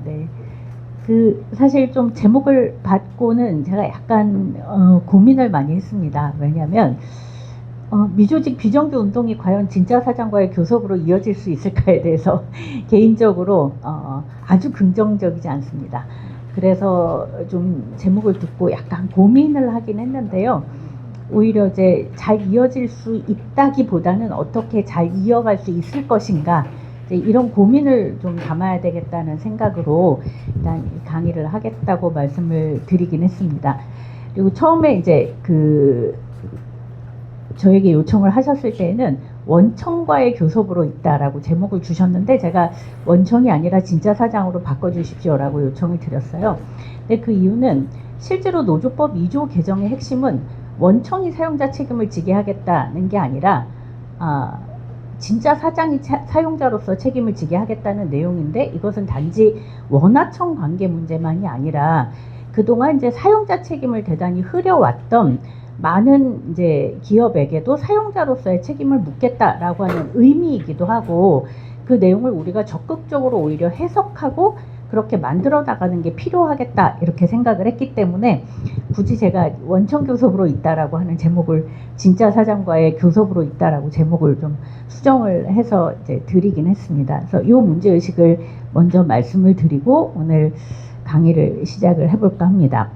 네. 사실 좀 제목을 받고는 제가 약간 고민을 많이 했습니다. 왜냐하면 미조직 비정규 운동이 과연 진짜 사장과의 교섭으로 이어질 수 있을까에 대해서 개인적으로 아주 긍정적이지 않습니다. 그래서 좀 제목을 듣고 약간 고민을 하긴 했는데요. 오히려 이제 잘 이어질 수 있다기보다는 어떻게 잘 이어갈 수 있을 것인가, 이제 이런 고민을 좀 담아야 되겠다는 생각으로 일단 강의를 하겠다고 말씀을 드리긴 했습니다. 그리고 처음에 이제 저에게 요청을 하셨을 때에는 원청과의 교섭으로 있다라고 제목을 주셨는데, 제가 원청이 아니라 진짜 사장으로 바꿔주십시오라고 요청을 드렸어요. 근데 그 이유는 실제로 노조법 2조 개정의 핵심은 원청이 사용자 책임을 지게 하겠다는 게 아니라 진짜 사장이 사용자로서 책임을 지게 하겠다는 내용인데, 이것은 단지 원하청 관계 문제만이 아니라 그동안 이제 사용자 책임을 대단히 흐려왔던 많은 이제 기업에게도 사용자로서의 책임을 묻겠다라고 하는 의미이기도 하고, 그 내용을 우리가 적극적으로 오히려 해석하고 그렇게 만들어 나가는 게 필요하겠다, 이렇게 생각을 했기 때문에 굳이 제가 원청 교섭으로 있다라고 하는 제목을 진짜 사장과의 교섭으로 있다라고 제목을 좀 수정을 해서 이제 드리긴 했습니다. 그래서 이 문제 의식을 먼저 말씀을 드리고 오늘 강의를 시작을 해볼까 합니다.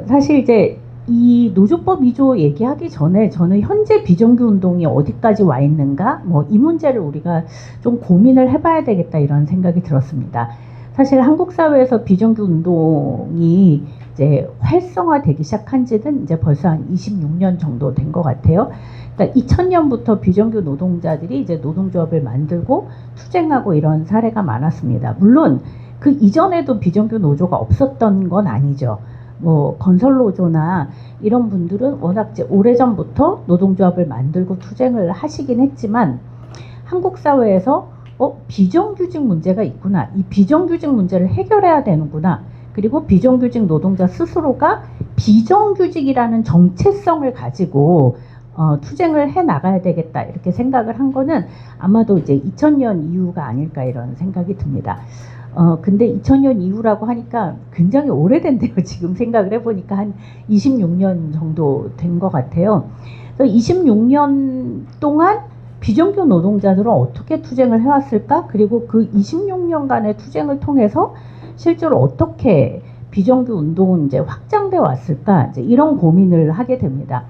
사실 이제 이 노조법 2조 얘기하기 전에 저는 현재 비정규 운동이 어디까지 와 있는가, 이 문제를 우리가 좀 고민을 해봐야 되겠다, 이런 생각이 들었습니다. 사실 한국 사회에서 비정규 운동이 이제 활성화되기 시작한 지는 이제 벌써 한 26년 정도 된 것 같아요. 그러니까 2000년부터 비정규 노동자들이 이제 노동조합을 만들고 투쟁하고 이런 사례가 많았습니다. 물론 그 이전에도 비정규 노조가 없었던 건 아니죠. 건설노조나 이런 분들은 워낙 이제 오래전부터 노동조합을 만들고 투쟁을 하시긴 했지만, 한국 사회에서 비정규직 문제가 있구나, 이 비정규직 문제를 해결해야 되는구나, 그리고 비정규직 노동자 스스로가 비정규직이라는 정체성을 가지고 투쟁을 해 나가야 되겠다, 이렇게 생각을 한 거는 아마도 이제 2000년 이후가 아닐까, 이런 생각이 듭니다. 근데 2000년 이후라고 하니까 굉장히 오래된데요. 지금 생각을 해보니까 한 26년 정도 된 것 같아요. 그래서 26년 동안 비정규 노동자들은 어떻게 투쟁을 해왔을까? 그리고 그 26년간의 투쟁을 통해서 실제로 어떻게 비정규 운동은 이제 확장돼 왔을까? 이제 이런 고민을 하게 됩니다.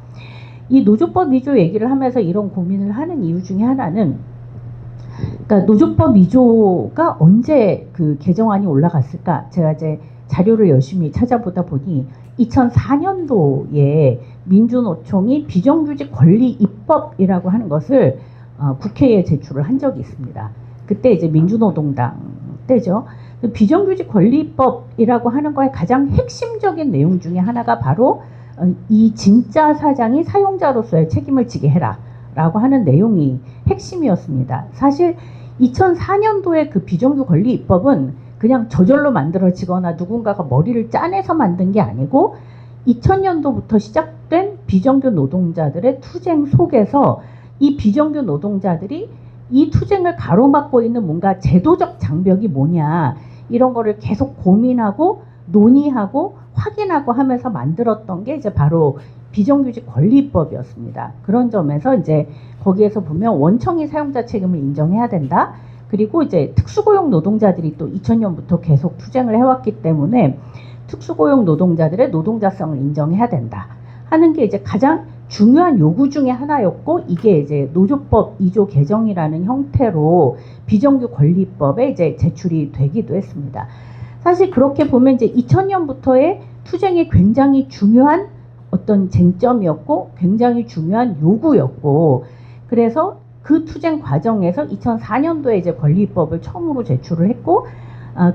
이 노조법 2조 얘기를 하면서 이런 고민을 하는 이유 중에 하나는, 그러니까 노조법 2조가 언제 그 개정안이 올라갔을까? 제가 이제 자료를 열심히 찾아보다 보니 2004년도에 민주노총이 비정규직 권리 입법이라고 하는 것을 국회에 제출을 한 적이 있습니다. 그때 이제 민주노동당 때죠. 비정규직 권리 입법이라고 하는 거의 가장 핵심적인 내용 중에 하나가 바로 이 진짜 사장이 사용자로서의 책임을 지게 해라 라고 하는 내용이 핵심이었습니다. 사실 2004년도에 그 비정규 권리 입법은 그냥 저절로 만들어지거나 누군가가 머리를 짜내서 만든 게 아니고, 2000년도부터 시작된 비정규 노동자들의 투쟁 속에서 이 비정규 노동자들이 이 투쟁을 가로막고 있는 뭔가 제도적 장벽이 뭐냐, 이런 거를 계속 고민하고 논의하고 확인하고 하면서 만들었던 게 이제 바로 비정규직 권리법이었습니다. 그런 점에서 이제 거기에서 보면 원청이 사용자 책임을 인정해야 된다. 그리고 이제 특수고용 노동자들이 또 2000년부터 계속 투쟁을 해왔기 때문에 특수고용 노동자들의 노동자성을 인정해야 된다 하는 게 이제 가장 중요한 요구 중에 하나였고, 이게 이제 노조법 2조 개정이라는 형태로 비정규 권리법에 이제 제출이 되기도 했습니다. 사실 그렇게 보면 이제 2000년부터의 투쟁이 굉장히 중요한 어떤 쟁점이었고 굉장히 중요한 요구였고, 그래서 그 투쟁 과정에서 2004년도에 이제 권리법을 처음으로 제출을 했고,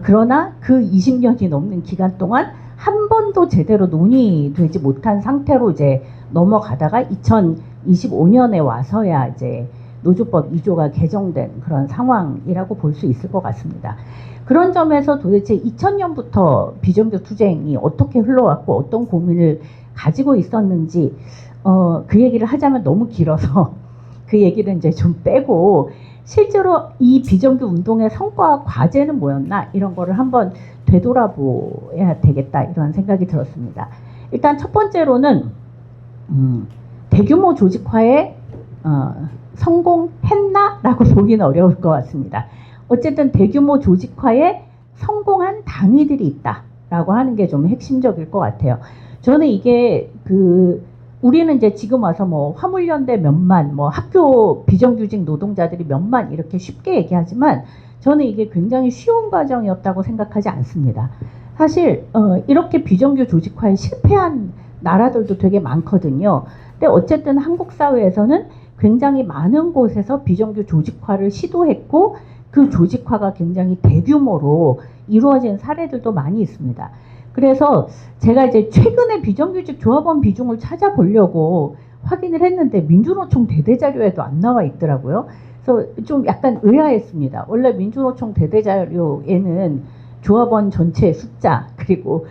그러나 그 20년이 넘는 기간 동안 한 번도 제대로 논의되지 못한 상태로 이제 넘어가다가 2025년에 와서야 이제 노조법 2조가 개정된 그런 상황이라고 볼 수 있을 것 같습니다. 그런 점에서 도대체 2000년부터 비정규 투쟁이 어떻게 흘러왔고 어떤 고민을 가지고 있었는지 그 얘기를 하자면 너무 길어서 그 얘기를 이제 좀 빼고, 실제로 이 비정규 운동의 성과와 과제는 뭐였나 이런 거를 한번 되돌아봐야 되겠다 이런 생각이 들었습니다. 일단 첫 번째로는 대규모 조직화에 성공했나라고 보기는 어려울 것 같습니다. 어쨌든 대규모 조직화에 성공한 당위들이 있다라고 하는 게 좀 핵심적일 것 같아요. 저는 이게 우리는 이제 지금 와서 뭐 화물연대 몇만, 뭐 학교 비정규직 노동자들이 몇만 이렇게 쉽게 얘기하지만 저는 이게 굉장히 쉬운 과정이었다고 생각하지 않습니다. 사실 이렇게 비정규 조직화에 실패한 나라들도 되게 많거든요. 근데 어쨌든 한국 사회에서는 굉장히 많은 곳에서 비정규 조직화를 시도했고 그 조직화가 굉장히 대규모로 이루어진 사례들도 많이 있습니다. 그래서 제가 이제 최근에 비정규직 조합원 비중을 찾아보려고 확인을 했는데 민주노총 대대자료에도 안 나와 있더라고요. 그래서 좀 약간 의아했습니다. 원래 민주노총 대대자료에는 조합원 전체 숫자 그리고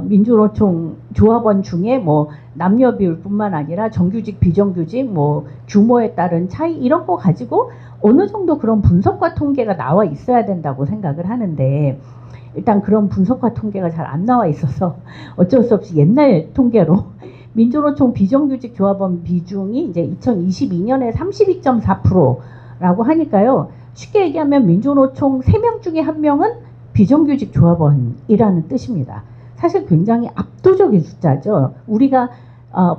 민주노총 조합원 중에 뭐 남녀 비율뿐만 아니라 정규직 비정규직 뭐 규모에 따른 차이 이런 거 가지고 어느 정도 그런 분석과 통계가 나와 있어야 된다고 생각을 하는데 일단 그런 분석과 통계가 잘 안 나와 있어서 어쩔 수 없이 옛날 통계로 민주노총 비정규직 조합원 비중이 이제 2022년에 32.4%라고 하니까요. 쉽게 얘기하면 민주노총 3명 중에 1명은 비정규직 조합원이라는 뜻입니다. 사실 굉장히 압도적인 숫자죠. 우리가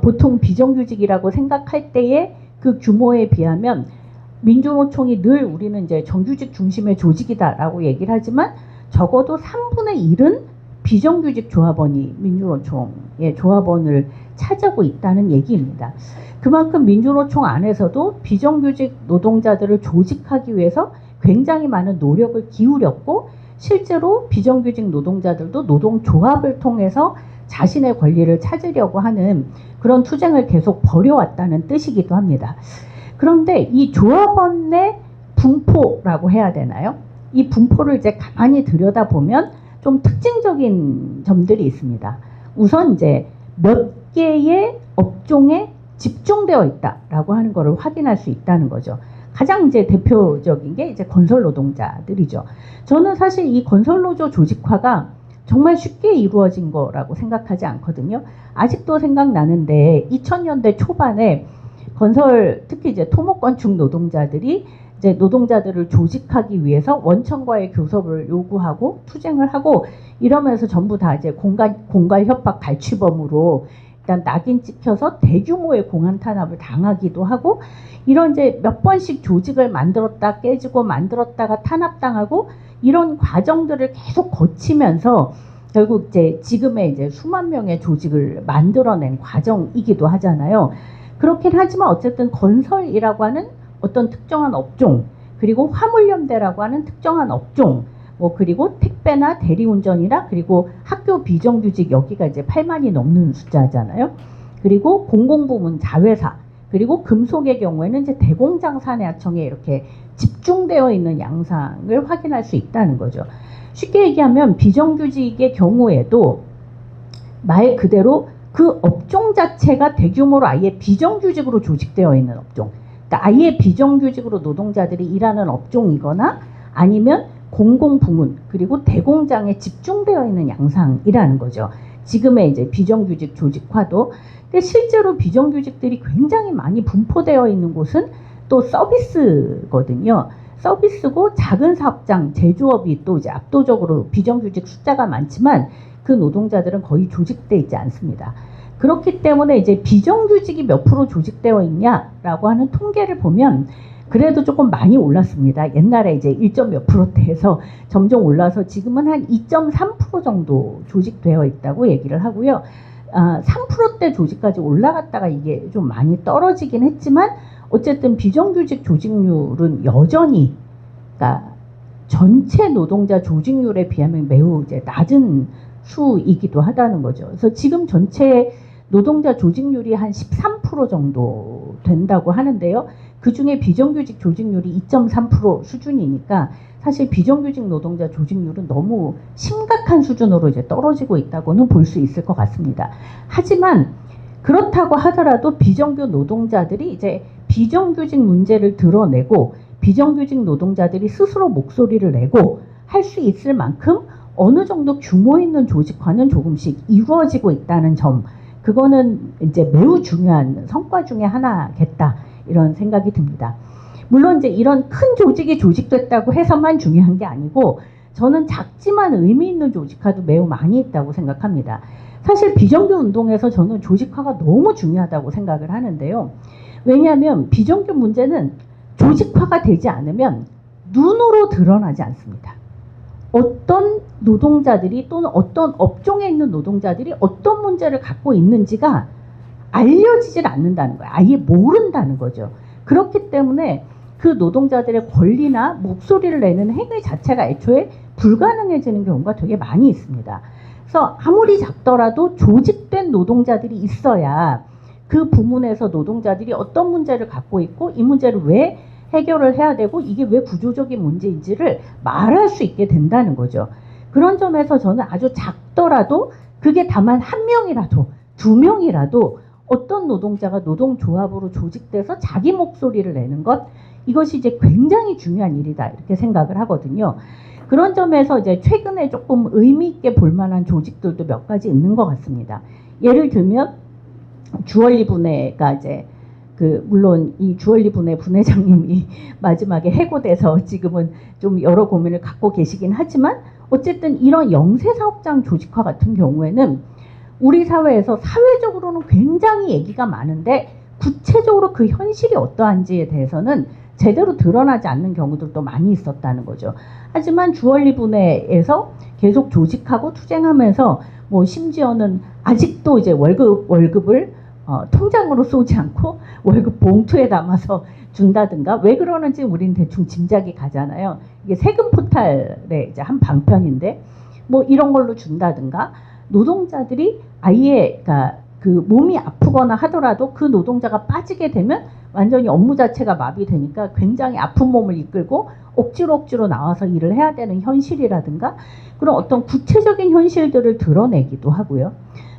보통 비정규직이라고 생각할 때의 그 규모에 비하면 민주노총이 늘 우리는 이제 정규직 중심의 조직이다라고 얘기를 하지만 적어도 3분의 1은 비정규직 조합원이 민주노총의 조합원을 차지하고 있다는 얘기입니다. 그만큼 민주노총 안에서도 비정규직 노동자들을 조직하기 위해서 굉장히 많은 노력을 기울였고 실제로 비정규직 노동자들도 노동조합을 통해서 자신의 권리를 찾으려고 하는 그런 투쟁을 계속 벌여왔다는 뜻이기도 합니다. 그런데 이 조합원의 분포라고 해야 되나요? 이 분포를 이제 가만히 들여다보면 좀 특징적인 점들이 있습니다. 우선 이제 몇 개의 업종에 집중되어 있다라고 하는 것을 확인할 수 있다는 거죠. 가장 이제 대표적인 게 이제 건설 노동자들이죠. 저는 사실 이 건설 노조 조직화가 정말 쉽게 이루어진 거라고 생각하지 않거든요. 아직도 생각나는데 2000년대 초반에 건설 특히 이제 토목건축 노동자들이 이제 노동자들을 조직하기 위해서 원청과의 교섭을 요구하고 투쟁을 하고 이러면서 전부 다 이제 공갈 협박 갈취범으로 일단 낙인 찍혀서 대규모의 공안 탄압을 당하기도 하고 이런 이제 몇 번씩 조직을 만들었다 깨지고 만들었다가 탄압당하고 이런 과정들을 계속 거치면서 결국 이제 지금의 이제 수만 명의 조직을 만들어낸 과정이기도 하잖아요. 그렇긴 하지만 어쨌든 건설이라고 하는 어떤 특정한 업종 그리고 화물연대라고 하는 특정한 업종 뭐 그리고 택배나 대리운전이나 그리고 학교 비정규직 여기가 이제 8만이 넘는 숫자잖아요. 그리고 공공부문 자회사 그리고 금속의 경우에는 이제 대공장 산해하청에 이렇게 집중되어 있는 양상을 확인할 수 있다는 거죠. 쉽게 얘기하면 비정규직의 경우에도 말 그대로 그 업종 자체가 대규모로 아예 비정규직으로 조직되어 있는 업종 그러니까 아예 비정규직으로 노동자들이 일하는 업종이거나 아니면 공공부문 그리고 대공장에 집중되어 있는 양상이라는 거죠. 지금의 이제 비정규직 조직화도. 근데 실제로 비정규직들이 굉장히 많이 분포되어 있는 곳은 또 서비스거든요. 서비스고 작은 사업장, 제조업이 또 이제 압도적으로 비정규직 숫자가 많지만 그 노동자들은 거의 조직돼 있지 않습니다. 그렇기 때문에 이제 비정규직이 몇 프로 조직되어 있냐라고 하는 통계를 보면 그래도 조금 많이 올랐습니다. 옛날에 이제 1몇 %대에서 점점 올라서 지금은 한 2.3% 정도 조직되어 있다고 얘기를 하고요. 3%대 조직까지 올라갔다가 이게 좀 많이 떨어지긴 했지만 어쨌든 비정규직 조직률은 여전히 그러니까 전체 노동자 조직률에 비하면 매우 이제 낮은 수이기도 하다는 거죠. 그래서 지금 전체 노동자 조직률이 한 13% 정도 된다고 하는데요. 그 중에 비정규직 조직률이 2.3% 수준이니까 사실 비정규직 노동자 조직률은 너무 심각한 수준으로 이제 떨어지고 있다고는 볼 수 있을 것 같습니다. 하지만 그렇다고 하더라도 비정규 노동자들이 이제 비정규직 문제를 드러내고 비정규직 노동자들이 스스로 목소리를 내고 할 수 있을 만큼 어느 정도 규모 있는 조직화는 조금씩 이루어지고 있다는 점, 그거는 이제 매우 중요한 성과 중에 하나겠다, 이런 생각이 듭니다. 물론 이제 이런 큰 조직이 조직됐다고 해서만 중요한 게 아니고, 저는 작지만 의미 있는 조직화도 매우 많이 있다고 생각합니다. 사실 비정규 운동에서 저는 조직화가 너무 중요하다고 생각을 하는데요. 왜냐하면 비정규 문제는 조직화가 되지 않으면 눈으로 드러나지 않습니다. 어떤 노동자들이 또는 어떤 업종에 있는 노동자들이 어떤 문제를 갖고 있는지가 알려지질 않는다는 거예요. 아예 모른다는 거죠. 그렇기 때문에 그 노동자들의 권리나 목소리를 내는 행위 자체가 애초에 불가능해지는 경우가 되게 많이 있습니다. 그래서 아무리 작더라도 조직된 노동자들이 있어야 그 부문에서 노동자들이 어떤 문제를 갖고 있고 이 문제를 왜 해결을 해야 되고 이게 왜 구조적인 문제인지를 말할 수 있게 된다는 거죠. 그런 점에서 저는 아주 작더라도 그게 다만 한 명이라도 두 명이라도 어떤 노동자가 노동조합으로 조직돼서 자기 목소리를 내는 것, 이것이 이제 굉장히 중요한 일이다, 이렇게 생각을 하거든요. 그런 점에서 이제 최근에 조금 의미 있게 볼 만한 조직들도 몇 가지 있는 것 같습니다. 예를 들면 주얼리 분해가 이제 물론 이 주얼리 분해 분회장님이 마지막에 해고돼서 지금은 좀 여러 고민을 갖고 계시긴 하지만, 어쨌든 이런 영세사업장 조직화 같은 경우에는 우리 사회에서 사회적으로는 굉장히 얘기가 많은데 구체적으로 그 현실이 어떠한지에 대해서는 제대로 드러나지 않는 경우들도 많이 있었다는 거죠. 하지만 주얼리 분해에서 계속 조직하고 투쟁하면서 뭐 심지어는 아직도 이제 월급을 통장으로 쏘지 않고 월급 봉투에 담아서 준다든가, 왜 그러는지 우린 대충 짐작이 가잖아요. 이게 세금 포탈의 이제 한 방편인데 뭐 이런 걸로 준다든가, 노동자들이 아예 그 몸이 아프거나 하더라도 그 노동자가 빠지게 되면 완전히 업무 자체가 마비되니까 굉장히 아픈 몸을 이끌고 억지로 나와서 일을 해야 되는 현실이라든가, 그런 어떤 구체적인 현실들을 드러내기도 하고요.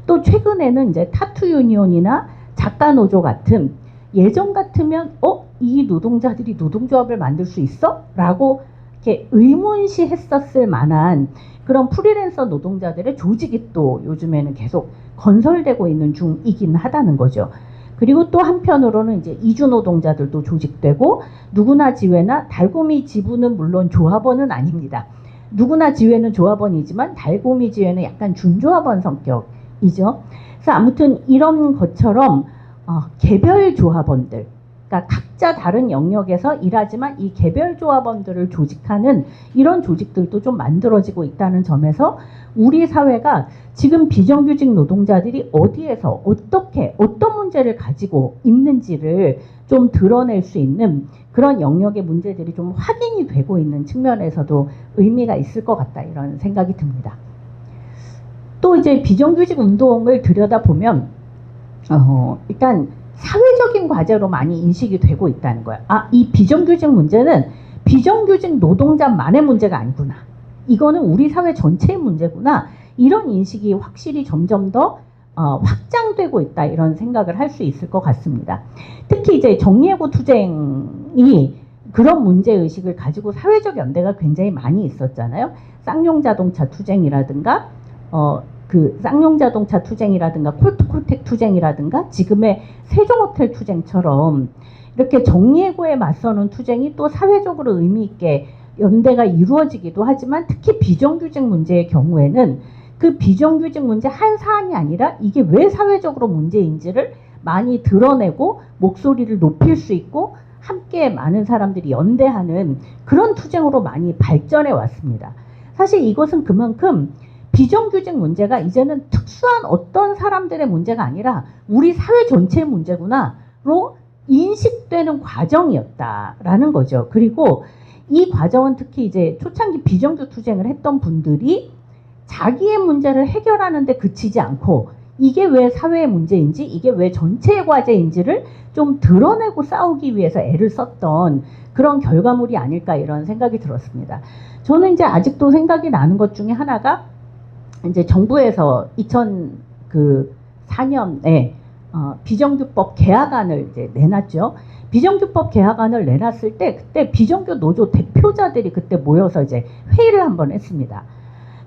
또 최근에는 이제 타투 유니온이나 작가 노조 같은, 예전 같으면 이 노동자들이 노동조합을 만들 수 있어? 라고 이렇게 의문시했었을 만한 그런 프리랜서 노동자들의 조직이 또 요즘에는 계속 건설되고 있는 중이긴 하다는 거죠. 그리고 또 한편으로는 이제 이주 노동자들도 조직되고, 누구나 지회나 달고미 지부는 물론 조합원은 아닙니다. 누구나 지회는 조합원이지만 달고미 지회는 약간 준조합원 성격이죠. 그래서 아무튼 이런 것처럼 개별 조합원들, 그러니까 각자 다른 영역에서 일하지만 이 개별 조합원들을 조직하는 이런 조직들도 좀 만들어지고 있다는 점에서 우리 사회가 지금 비정규직 노동자들이 어디에서 어떻게 어떤 문제를 가지고 있는지를 좀 드러낼 수 있는 그런 영역의 문제들이 좀 확인이 되고 있는 측면에서도 의미가 있을 것 같다, 이런 생각이 듭니다. 또 이제 비정규직 운동을 들여다보면 일단 사회적인 과제로 많이 인식이 되고 있다는 거예요. 이 비정규직 문제는 비정규직 노동자만의 문제가 아니구나. 이거는 우리 사회 전체의 문제구나. 이런 인식이 확실히 점점 더 확장되고 있다, 이런 생각을 할 수 있을 것 같습니다. 특히 이제 정리해고 투쟁이 그런 문제의식을 가지고 사회적 연대가 굉장히 많이 있었잖아요. 쌍용자동차 투쟁이라든가 쌍용자동차 투쟁이라든가 콜트콜텍 투쟁이라든가 지금의 세종호텔 투쟁처럼 이렇게 정리해고에 맞서는 투쟁이 또 사회적으로 의미 있게 연대가 이루어지기도 하지만, 특히 비정규직 문제의 경우에는 그 비정규직 문제 한 사안이 아니라 이게 왜 사회적으로 문제인지를 많이 드러내고 목소리를 높일 수 있고 함께 많은 사람들이 연대하는 그런 투쟁으로 많이 발전해 왔습니다. 사실 이것은 그만큼 비정규직 문제가 이제는 특수한 어떤 사람들의 문제가 아니라 우리 사회 전체의 문제구나로 인식되는 과정이었다라는 거죠. 그리고 이 과정은 특히 이제 초창기 비정규 투쟁을 했던 분들이 자기의 문제를 해결하는 데 그치지 않고 이게 왜 사회의 문제인지, 이게 왜 전체의 과제인지를 좀 드러내고 싸우기 위해서 애를 썼던 그런 결과물이 아닐까, 이런 생각이 들었습니다. 저는 이제 아직도 생각이 나는 것 중에 하나가 이제 정부에서 2004년에 비정규법 개혁안을 이제 내놨죠. 비정규법 개혁안을 내놨을 때 그때 비정규 노조 대표자들이 그때 모여서 이제 회의를 한번 했습니다.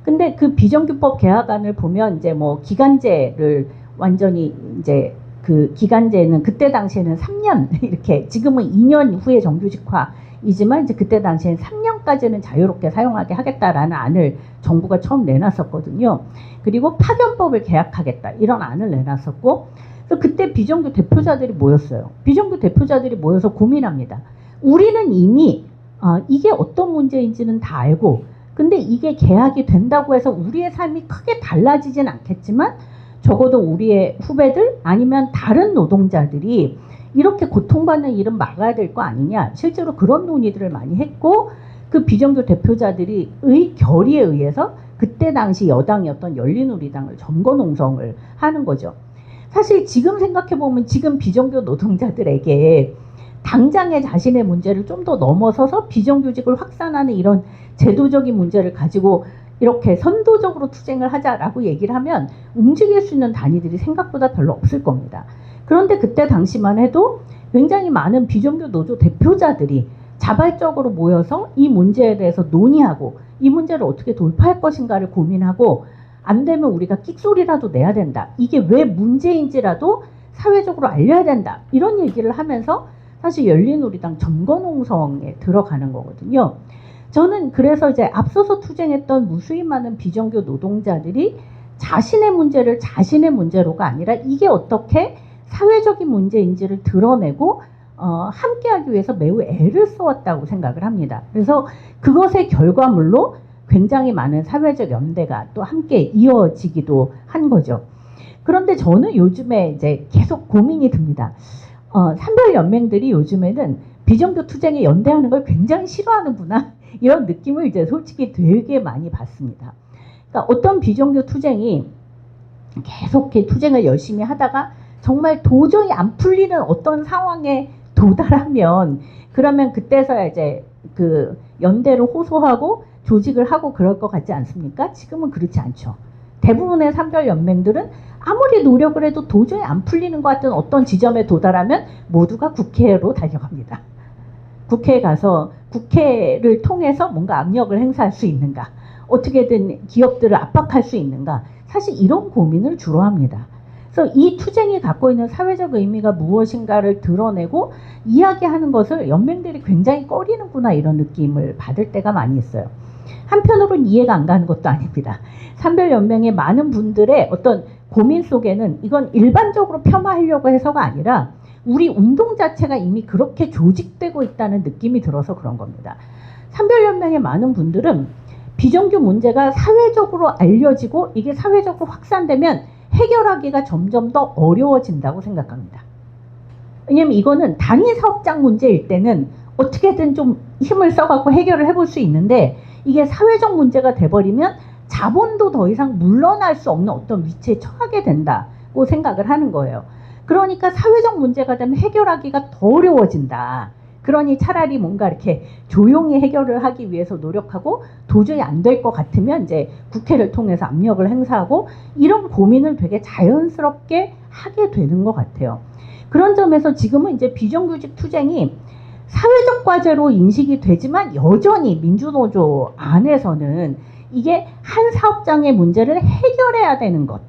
근데 그 비정규법 개혁안을 보면 이제 뭐 기간제를 완전히 이제 그 기간제는 그때 당시에는 3년 이렇게 지금은 2년 후에 정규직화이지만 이제 그때 당시에는 3년까지는 자유롭게 사용하게 하겠다라는 안을 정부가 처음 내놨었거든요. 그리고 파견법을 개혁하겠다 이런 안을 내놨었고 그래서 그때 비정규 대표자들이 모였어요. 비정규 대표자들이 모여서 고민합니다. 우리는 이미 이게 어떤 문제인지는 다 알고 근데 이게 계약이 된다고 해서 우리의 삶이 크게 달라지진 않겠지만 적어도 우리의 후배들 아니면 다른 노동자들이 이렇게 고통받는 일은 막아야 될 거 아니냐. 실제로 그런 논의들을 많이 했고 그 비정규 대표자들이 결의에 의해서 그때 당시 여당이었던 열린우리당을 점거농성을 하는 거죠. 사실 지금 생각해보면 지금 비정규 노동자들에게 당장의 자신의 문제를 좀 더 넘어서서 비정규직을 확산하는 이런 제도적인 문제를 가지고 이렇게 선도적으로 투쟁을 하자라고 얘기를 하면 움직일 수 있는 단위들이 생각보다 별로 없을 겁니다. 그런데 그때 당시만 해도 굉장히 많은 비정규 노조 대표자들이 자발적으로 모여서 이 문제에 대해서 논의하고 이 문제를 어떻게 돌파할 것인가를 고민하고 안 되면 우리가 끽소리라도 내야 된다. 이게 왜 문제인지라도 사회적으로 알려야 된다. 이런 얘기를 하면서 사실 열린우리당 점거농성에 들어가는 거거든요. 저는 그래서 이제 앞서서 투쟁했던 무수히 많은 비정규 노동자들이 자신의 문제를 자신의 문제로가 아니라 이게 어떻게 사회적인 문제인지를 드러내고 함께하기 위해서 매우 애를 써왔다고 생각을 합니다. 그래서 그것의 결과물로 굉장히 많은 사회적 연대가 또 함께 이어지기도 한 거죠. 그런데 저는 요즘에 이제 계속 고민이 듭니다. 산별연맹들이 요즘에는 비정규 투쟁에 연대하는 걸 굉장히 싫어하는구나 이런 느낌을 이제 솔직히 되게 많이 받습니다. 그러니까 어떤 비정규 투쟁이 계속 투쟁을 열심히 하다가 정말 도저히 안 풀리는 어떤 상황에 도달하면 그러면 그때서야 이제 그 연대를 호소하고 조직을 하고 그럴 것 같지 않습니까? 지금은 그렇지 않죠. 대부분의 산별연맹들은 아무리 노력을 해도 도저히 안 풀리는 것 같은 어떤 지점에 도달하면 모두가 국회로 달려갑니다. 국회에 가서 국회를 통해서 뭔가 압력을 행사할 수 있는가, 어떻게든 기업들을 압박할 수 있는가, 사실 이런 고민을 주로 합니다. 그래서 이 투쟁이 갖고 있는 사회적 의미가 무엇인가를 드러내고 이야기하는 것을 연맹들이 굉장히 꺼리는구나 이런 느낌을 받을 때가 많이 있어요. 한편으로는 이해가 안 가는 것도 아닙니다. 산별연맹의 많은 분들의 어떤 고민 속에는 이건 일반적으로 폄하하려고 해서가 아니라 우리 운동 자체가 이미 그렇게 조직되고 있다는 느낌이 들어서 그런 겁니다. 산별연맹의 많은 분들은 비정규 문제가 사회적으로 알려지고 이게 사회적으로 확산되면 해결하기가 점점 더 어려워진다고 생각합니다. 왜냐면 이거는 단위 사업장 문제일 때는 어떻게든 좀 힘을 써갖고 해결을 해볼 수 있는데 이게 사회적 문제가 돼버리면 자본도 더 이상 물러날 수 없는 어떤 위치에 처하게 된다고 생각을 하는 거예요. 그러니까 사회적 문제가 되면 해결하기가 더 어려워진다. 그러니 차라리 뭔가 이렇게 조용히 해결을 하기 위해서 노력하고 도저히 안 될 것 같으면 이제 국회를 통해서 압력을 행사하고 이런 고민을 되게 자연스럽게 하게 되는 것 같아요. 그런 점에서 지금은 이제 비정규직 투쟁이 사회적 과제로 인식이 되지만 여전히 민주노조 안에서는 이게 한 사업장의 문제를 해결해야 되는 것,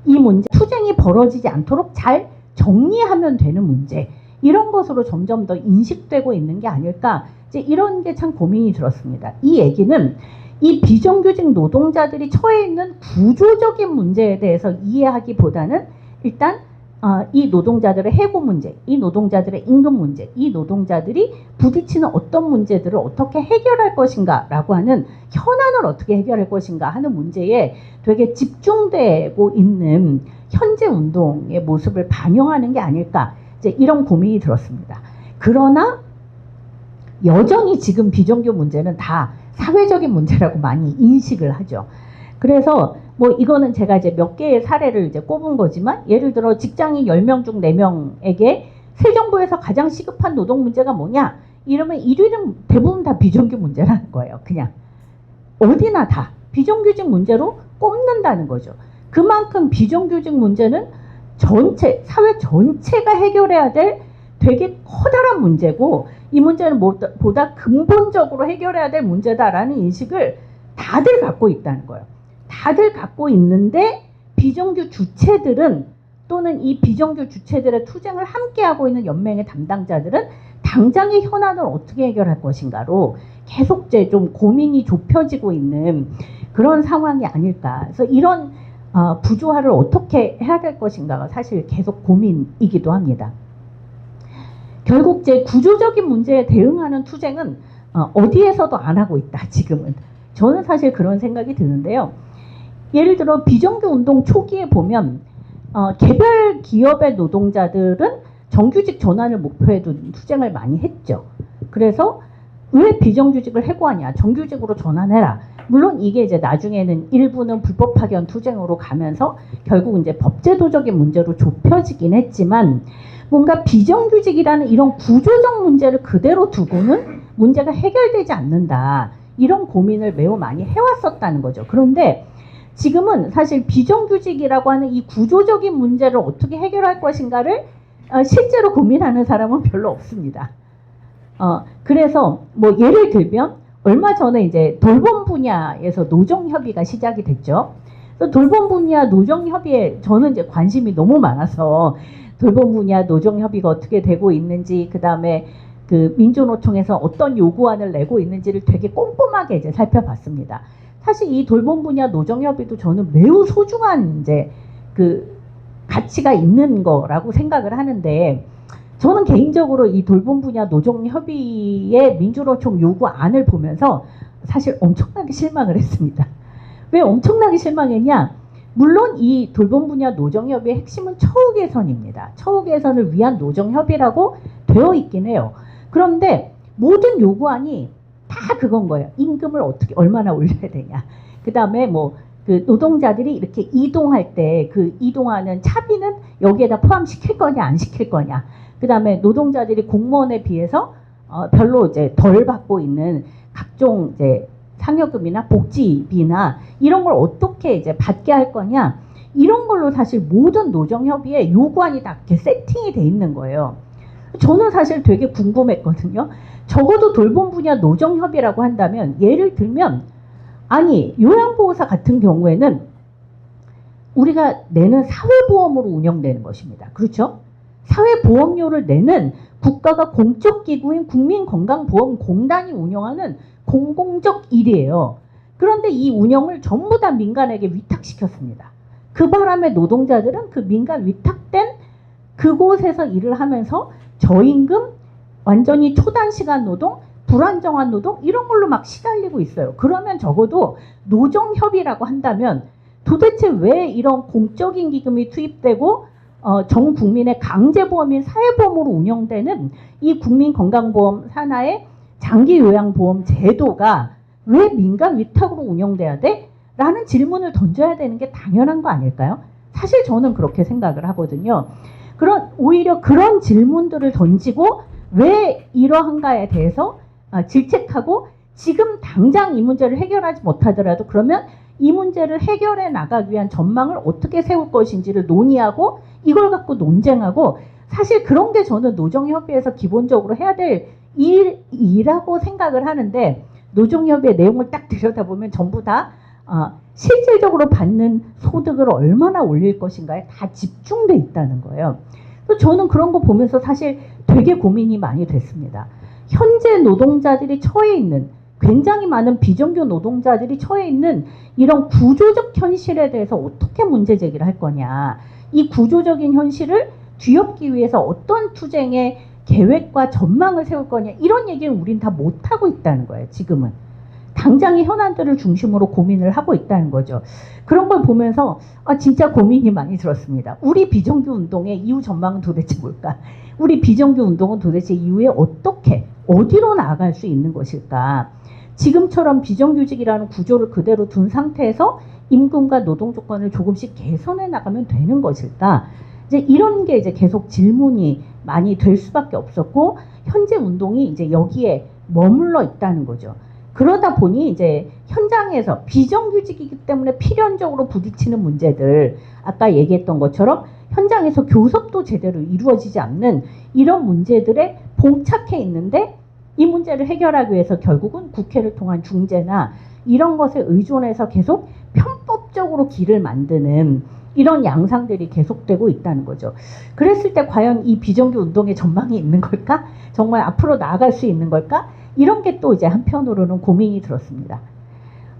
이 문제, 투쟁이 벌어지지 않도록 잘 정리하면 되는 문제, 이런 것으로 점점 더 인식되고 있는 게 아닐까, 이제 이런 게 참 고민이 들었습니다. 이 얘기는 이 비정규직 노동자들이 처해 있는 구조적인 문제에 대해서 이해하기보다는 일단 이 노동자들의 해고 문제, 이 노동자들의 임금 문제, 이 노동자들이 부딪히는 어떤 문제들을 어떻게 해결할 것인가 라고 하는, 현안을 어떻게 해결할 것인가 하는 문제에 되게 집중되고 있는 현재 운동의 모습을 반영하는 게 아닐까, 이제 이런 고민이 들었습니다. 그러나 여전히 지금 비정규 문제는 다 사회적인 문제라고 많이 인식을 하죠. 그래서 뭐 이거는 제가 이제 몇 개의 사례를 이제 꼽은 거지만, 예를 들어 직장인 10명 중 4명에게 새 정부에서 가장 시급한 노동 문제가 뭐냐? 이러면 1위는 대부분 다 비정규 문제라는 거예요. 그냥 어디나 다 비정규직 문제로 꼽는다는 거죠. 그만큼 비정규직 문제는 전체, 사회 전체가 해결해야 될 되게 커다란 문제고 이 문제는 보다 근본적으로 해결해야 될 문제다라는 인식을 다들 갖고 있다는 거예요. 다들 갖고 있는데 비정규 주체들은 또는 이 비정규 주체들의 투쟁을 함께하고 있는 연맹의 담당자들은 당장의 현안을 어떻게 해결할 것인가로 계속 이제 좀 고민이 좁혀지고 있는 그런 상황이 아닐까. 그래서 이런 부조화를 어떻게 해야 될 것인가가 사실 계속 고민이기도 합니다. 결국 이제 구조적인 문제에 대응하는 투쟁은 어디에서도 안 하고 있다, 지금은. 저는 사실 그런 생각이 드는데요. 예를 들어 비정규 운동 초기에 보면 개별 기업의 노동자들은 정규직 전환을 목표에 둔 투쟁을 많이 했죠. 그래서 왜 비정규직을 해고하냐, 정규직으로 전환해라. 물론 이게 이제 나중에는 일부는 불법 파견 투쟁으로 가면서 결국 이제 법제도적인 문제로 좁혀지긴 했지만 뭔가 비정규직이라는 이런 구조적 문제를 그대로 두고는 문제가 해결되지 않는다. 이런 고민을 매우 많이 해왔었다는 거죠. 그런데 지금은 사실 비정규직이라고 하는 이 구조적인 문제를 어떻게 해결할 것인가를 실제로 고민하는 사람은 별로 없습니다. 그래서 뭐 예를 들면 얼마 전에 이제 돌봄 분야에서 노정협의가 시작이 됐죠. 돌봄 분야 노정협의에 저는 이제 관심이 너무 많아서 돌봄 분야 노정협의가 어떻게 되고 있는지, 그 다음에 그 민주노총에서 어떤 요구안을 내고 있는지를 되게 꼼꼼하게 이제 살펴봤습니다. 사실 이 돌봄 분야 노정협의도 저는 매우 소중한 이제 그 가치가 있는 거라고 생각을 하는데, 저는 개인적으로 이 돌봄 분야 노정협의의 민주노총 요구안을 보면서 사실 엄청나게 실망을 했습니다. 왜 엄청나게 실망했냐? 물론 이 돌봄 분야 노정협의의 핵심은 처우 개선입니다. 처우 개선을 위한 노정협의라고 되어 있긴 해요. 그런데 모든 요구안이 다 그건 거예요. 임금을 어떻게 얼마나 올려야 되냐. 그 다음에 뭐 그 노동자들이 이렇게 이동할 때 그 이동하는 차비는 여기에다 포함시킬 거냐 안 시킬 거냐. 그 다음에 노동자들이 공무원에 비해서 별로 이제 덜 받고 있는 각종 이제 상여금이나 복지비나 이런 걸 어떻게 이제 받게 할 거냐. 이런 걸로 사실 모든 노정협의에 요구안이 다 이렇게 세팅이 돼 있는 거예요. 저는 사실 되게 궁금했거든요. 적어도 돌봄 분야 노정협의라고 한다면, 예를 들면 아니 요양보호사 같은 경우에는 우리가 내는 사회보험으로 운영되는 것입니다. 그렇죠? 사회보험료를 내는 국가가 공적 기구인 국민건강보험공단이 운영하는 공공적 일이에요. 그런데 이 운영을 전부 다 민간에게 위탁시켰습니다. 그 바람에 노동자들은 그 민간 위탁된 그곳에서 일을 하면서 저임금, 완전히 초단시간 노동, 불안정한 노동 이런 걸로 막 시달리고 있어요. 그러면 적어도 노정협의라고 한다면 도대체 왜 이런 공적인 기금이 투입되고 전 국민의 강제보험인 사회보험으로 운영되는 이 국민건강보험 산하의 장기요양보험 제도가 왜 민간 위탁으로 운영돼야 돼? 라는 질문을 던져야 되는 게 당연한 거 아닐까요? 사실 저는 그렇게 생각을 하거든요. 오히려 그런 질문들을 던지고 왜 이러한가에 대해서 질책하고 지금 당장 이 문제를 해결하지 못하더라도 그러면 이 문제를 해결해 나가기 위한 전망을 어떻게 세울 것인지를 논의하고 이걸 갖고 논쟁하고, 사실 그런 게 저는 노정협의에서 기본적으로 해야 될 일이라고 생각을 하는데, 노정협의의 내용을 딱 들여다보면 전부 다 실질적으로 받는 소득을 얼마나 올릴 것인가에 다 집중돼 있다는 거예요. 저는 그런 거 보면서 사실 되게 고민이 많이 됐습니다. 현재 노동자들이 처해 있는, 굉장히 많은 비정규 노동자들이 처해 있는 이런 구조적 현실에 대해서 어떻게 문제 제기를 할 거냐. 이 구조적인 현실을 뒤엎기 위해서 어떤 투쟁의 계획과 전망을 세울 거냐. 이런 얘기를 우린 다 못하고 있다는 거예요. 지금은. 당장의 현안들을 중심으로 고민을 하고 있다는 거죠. 그런 걸 보면서 진짜 고민이 많이 들었습니다. 우리 비정규 운동의 이후 전망은 도대체 뭘까? 우리 비정규 운동은 도대체 이후에 어떻게, 어디로 나아갈 수 있는 것일까? 지금처럼 비정규직이라는 구조를 그대로 둔 상태에서 임금과 노동 조건을 조금씩 개선해 나가면 되는 것일까? 이제 이런 게 이제 계속 질문이 많이 될 수밖에 없었고, 현재 운동이 이제 여기에 머물러 있다는 거죠. 그러다 보니 이제 현장에서 비정규직이기 때문에 필연적으로 부딪히는 문제들, 아까 얘기했던 것처럼 현장에서 교섭도 제대로 이루어지지 않는 이런 문제들에 봉착해 있는데, 이 문제를 해결하기 위해서 결국은 국회를 통한 중재나 이런 것에 의존해서 계속 편법적으로 길을 만드는 이런 양상들이 계속되고 있다는 거죠. 그랬을 때 과연 이 비정규 운동의 전망이 있는 걸까? 정말 앞으로 나아갈 수 있는 걸까? 이런 게 또 이제 한편으로는 고민이 들었습니다.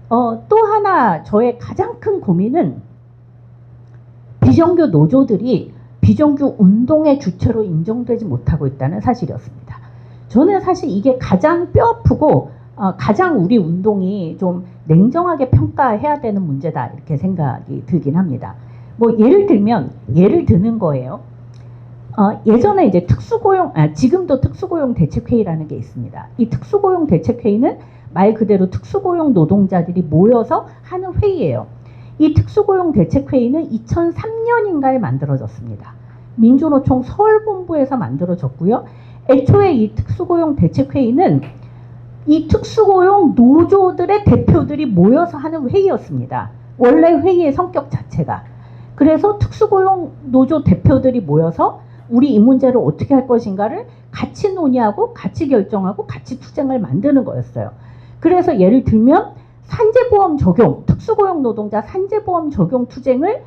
또 하나 저의 가장 큰 고민은 비정규 노조들이 비정규 운동의 주체로 인정되지 못하고 있다는 사실이었습니다. 저는 사실 이게 가장 뼈아프고 가장 우리 운동이 좀 냉정하게 평가해야 되는 문제다, 이렇게 생각이 들긴 합니다. 뭐 예를 드는 거예요. 예전에 이제 지금도 특수고용 대책회의라는 게 있습니다. 이 특수고용 대책회의는 말 그대로 특수고용 노동자들이 모여서 하는 회의예요. 이 특수고용 대책회의는 2003년인가에 만들어졌습니다. 민주노총 서울본부에서 만들어졌고요. 애초에 이 특수고용 대책회의는 이 특수고용 노조들의 대표들이 모여서 하는 회의였습니다. 원래 회의의 성격 자체가. 그래서 특수고용 노조 대표들이 모여서 우리 이 문제를 어떻게 할 것인가를 같이 논의하고 같이 결정하고 같이 투쟁을 만드는 거였어요. 그래서 예를 들면 산재보험 적용, 특수고용 노동자 산재보험 적용 투쟁을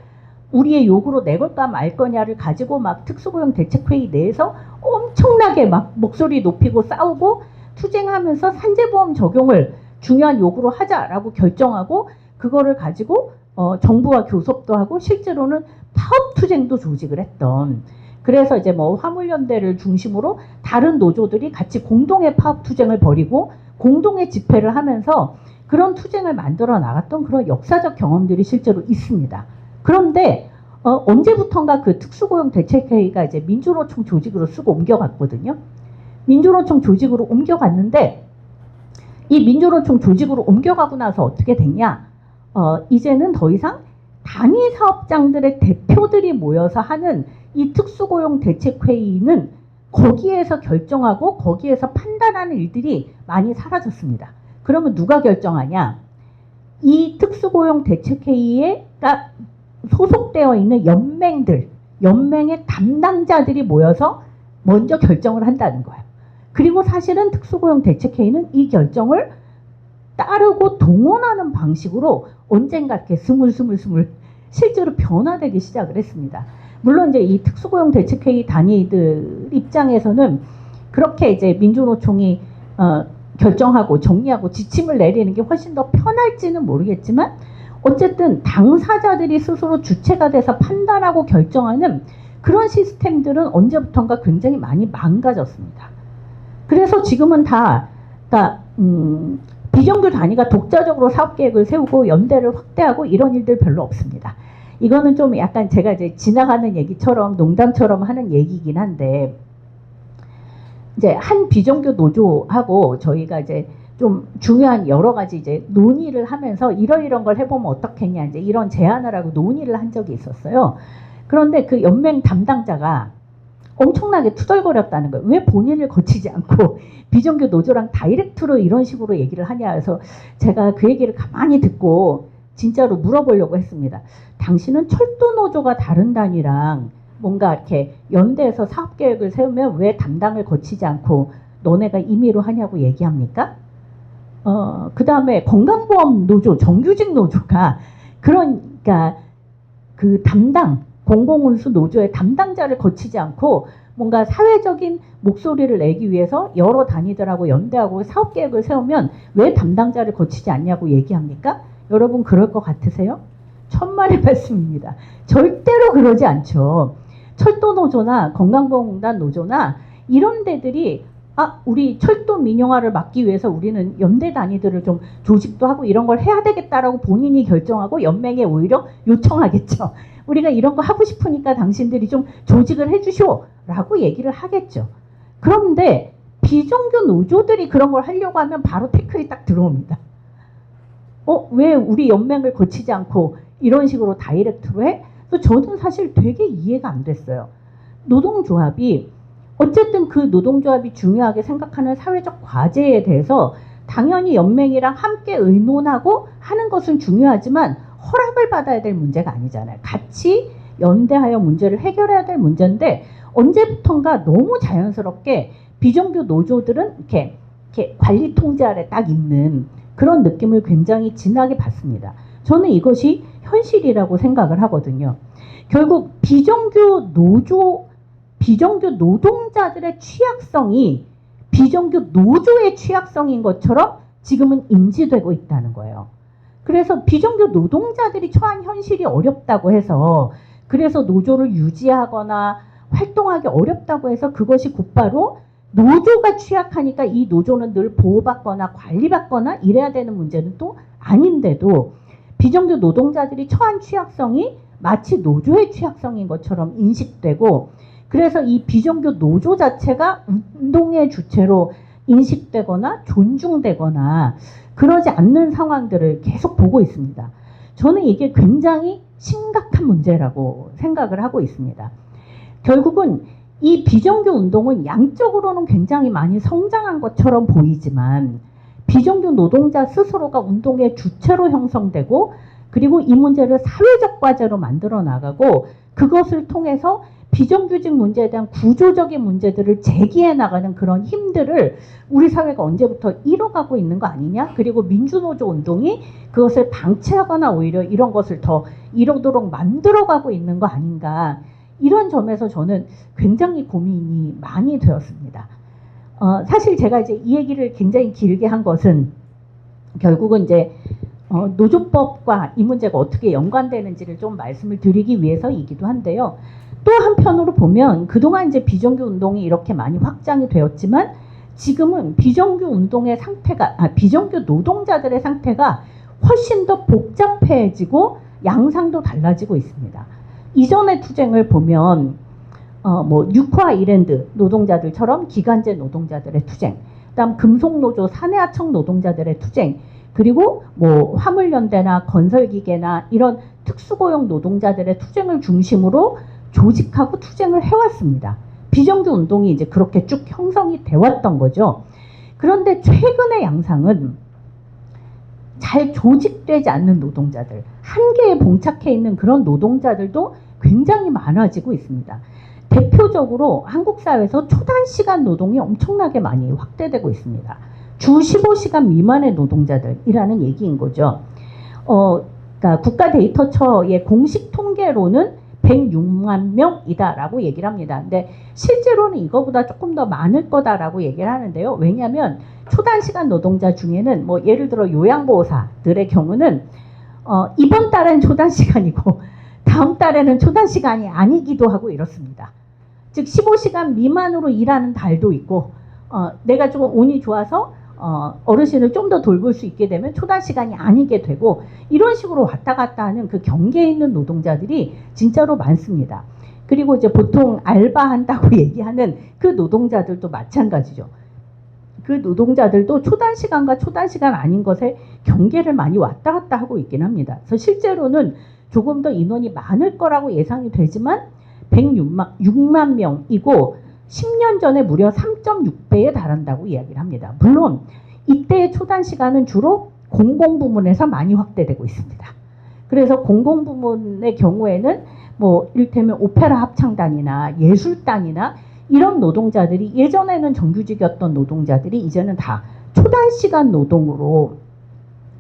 우리의 요구로 내걸까 말 거냐를 가지고 막 특수고용 대책회의 내에서 엄청나게 막 목소리 높이고 싸우고 투쟁하면서 산재보험 적용을 중요한 요구로 하자라고 결정하고, 그거를 가지고 정부와 교섭도 하고 실제로는 파업 투쟁도 조직을 했던, 그래서 이제 뭐 화물연대를 중심으로 다른 노조들이 같이 공동의 파업 투쟁을 벌이고 공동의 집회를 하면서 그런 투쟁을 만들어 나갔던 그런 역사적 경험들이 실제로 있습니다. 그런데 언제부턴가 그 특수고용 대책회의가 이제 민주노총 조직으로 쓰고 옮겨갔거든요. 민주노총 조직으로 옮겨갔는데, 이 민주노총 조직으로 옮겨가고 나서 어떻게 됐냐? 이제는 더 이상 단위 사업장들의 대표들이 모여서 하는 이 특수고용 대책회의는 거기에서 결정하고 거기에서 판단하는 일들이 많이 사라졌습니다. 그러면 누가 결정하냐? 이 특수고용 대책회의가 소속되어 있는 연맹의 담당자들이 모여서 먼저 결정을 한다는 거예요. 그리고 사실은 특수고용 대책회의는 이 결정을 따르고 동원하는 방식으로 언젠가 이렇게 스물스물 실제로 변화되기 시작을 했습니다. 물론 이제 이 특수고용 대책회의 단위들 입장에서는 그렇게 이제 민주노총이 결정하고 정리하고 지침을 내리는 게 훨씬 더 편할지는 모르겠지만, 어쨌든 당사자들이 스스로 주체가 돼서 판단하고 결정하는 그런 시스템들은 언제부턴가 굉장히 많이 망가졌습니다. 그래서 지금은 비정규 단위가 독자적으로 사업계획을 세우고 연대를 확대하고 이런 일들 별로 없습니다. 이거는 좀 약간 제가 이제 지나가는 얘기처럼 농담처럼 하는 얘기긴 한데, 이제 한 비정규 노조하고 저희가 이제 좀 중요한 여러 가지 이제 논의를 하면서 이런 걸 해보면 어떻겠냐, 이제 이런 제안을 하고 논의를 한 적이 있었어요. 그런데 그 연맹 담당자가 엄청나게 투덜거렸다는 거예요. 왜 본인을 거치지 않고 비정규 노조랑 다이렉트로 이런 식으로 얘기를 하냐 해서 제가 그 얘기를 가만히 듣고 진짜로 물어보려고 했습니다. 당신은 철도 노조가 다른 단위랑 뭔가 이렇게 연대해서 사업계획을 세우면 왜 담당을 거치지 않고 너네가 임의로 하냐고 얘기합니까? 그 다음에 건강보험 노조, 정규직 노조가 그러니까 그 공공운수 노조의 담당자를 거치지 않고 뭔가 사회적인 목소리를 내기 위해서 여러 단위들하고 연대하고 사업계획을 세우면 왜 담당자를 거치지 않냐고 얘기합니까? 여러분 그럴 것 같으세요? 천만의 말씀입니다. 절대로 그러지 않죠. 철도노조나 건강보험공단 노조나 이런 데들이 우리 철도 민영화를 막기 위해서 우리는 연대 단위들을 좀 조직도 하고 이런 걸 해야 되겠다라고 본인이 결정하고 연맹에 오히려 요청하겠죠. 우리가 이런 거 하고 싶으니까 당신들이 좀 조직을 해주쇼 라고 얘기를 하겠죠. 그런데 비정규 노조들이 그런 걸 하려고 하면 바로 태클이 딱 들어옵니다. 왜 우리 연맹을 거치지 않고 이런 식으로 다이렉트로 해? 그래서 저는 사실 되게 이해가 안 됐어요. 노동조합이 어쨌든 그 노동조합이 중요하게 생각하는 사회적 과제에 대해서 당연히 연맹이랑 함께 의논하고 하는 것은 중요하지만 허락을 받아야 될 문제가 아니잖아요. 같이 연대하여 문제를 해결해야 될 문제인데 언제부턴가 너무 자연스럽게 비정규 노조들은 이렇게 관리 통제 아래 딱 있는 그런 느낌을 굉장히 진하게 받습니다. 저는 이것이 현실이라고 생각을 하거든요. 결국 비정규 노동자들의 취약성이 비정규 노조의 취약성인 것처럼 지금은 인지되고 있다는 거예요. 그래서 비정규 노동자들이 처한 현실이 어렵다고 해서 그래서 노조를 유지하거나 활동하기 어렵다고 해서 그것이 곧바로 노조가 취약하니까 이 노조는 늘 보호받거나 관리받거나 이래야 되는 문제는 또 아닌데도 비정규 노동자들이 처한 취약성이 마치 노조의 취약성인 것처럼 인식되고 그래서 이 비정규 노조 자체가 운동의 주체로 인식되거나 존중되거나 그러지 않는 상황들을 계속 보고 있습니다. 저는 이게 굉장히 심각한 문제라고 생각을 하고 있습니다. 결국은 이 비정규 운동은 양적으로는 굉장히 많이 성장한 것처럼 보이지만 비정규 노동자 스스로가 운동의 주체로 형성되고 그리고 이 문제를 사회적 과제로 만들어 나가고 그것을 통해서 비정규직 문제에 대한 구조적인 문제들을 제기해 나가는 그런 힘들을 우리 사회가 언제부터 잃어가고 있는 거 아니냐? 그리고 민주노조 운동이 그것을 방치하거나 오히려 이런 것을 더 이러도록 만들어가고 있는 거 아닌가? 이런 점에서 저는 굉장히 고민이 많이 되었습니다. 사실 제가 이제 이 얘기를 굉장히 길게 한 것은 결국은 이제 노조법과 이 문제가 어떻게 연관되는지를 좀 말씀을 드리기 위해서이기도 한데요. 또 한편으로 보면 그동안 이제 비정규 운동이 이렇게 많이 확장이 되었지만 지금은 비정규 운동의 상태가, 비정규 노동자들의 상태가 훨씬 더 복잡해지고 양상도 달라지고 있습니다. 이전의 투쟁을 보면 뭐 육화 이랜드 노동자들처럼 기간제 노동자들의 투쟁, 그다음 금속노조 사내하청 노동자들의 투쟁, 그리고 뭐 화물연대나 건설기계나 이런 특수고용 노동자들의 투쟁을 중심으로 조직하고 투쟁을 해왔습니다. 비정규 운동이 이제 그렇게 쭉 형성이 되었던 거죠. 그런데 최근의 양상은 잘 조직되지 않는 노동자들, 한계에 봉착해 있는 그런 노동자들도 굉장히 많아지고 있습니다. 대표적으로 한국 사회에서 초단시간 노동이 엄청나게 많이 확대되고 있습니다. 주 15시간 미만의 노동자들이라는 얘기인 거죠. 그러니까 국가데이터처의 공식 통계로는 106만 명이다라고 얘기를 합니다. 근데 실제로는 이거보다 조금 더 많을 거다라고 얘기를 하는데요. 왜냐하면 초단시간 노동자 중에는 뭐 예를 들어 요양보호사들의 경우는 이번 달엔 초단시간이고 다음 달에는 초단시간이 아니기도 하고 이렇습니다. 즉 15시간 미만으로 일하는 달도 있고 내가 좀 운이 좋아서 어르신을 좀 더 돌볼 수 있게 되면 초단시간이 아니게 되고 이런 식으로 왔다 갔다 하는 그 경계에 있는 노동자들이 진짜로 많습니다. 그리고 이제 보통 알바한다고 얘기하는 그 노동자들도 마찬가지죠. 그 노동자들도 초단시간과 초단시간 아닌 것에 경계를 많이 왔다 갔다 하고 있긴 합니다. 그래서 실제로는 조금 더 인원이 많을 거라고 예상이 되지만 106만 명이고 10년 전에 무려 3.6배에 달한다고 이야기를 합니다. 물론 이때의 초단시간은 주로 공공부문에서 많이 확대되고 있습니다. 그래서 공공부문의 경우에는 뭐 이를테면 오페라 합창단이나 예술단이나 이런 노동자들이 예전에는 정규직이었던 노동자들이 이제는 다 초단시간 노동으로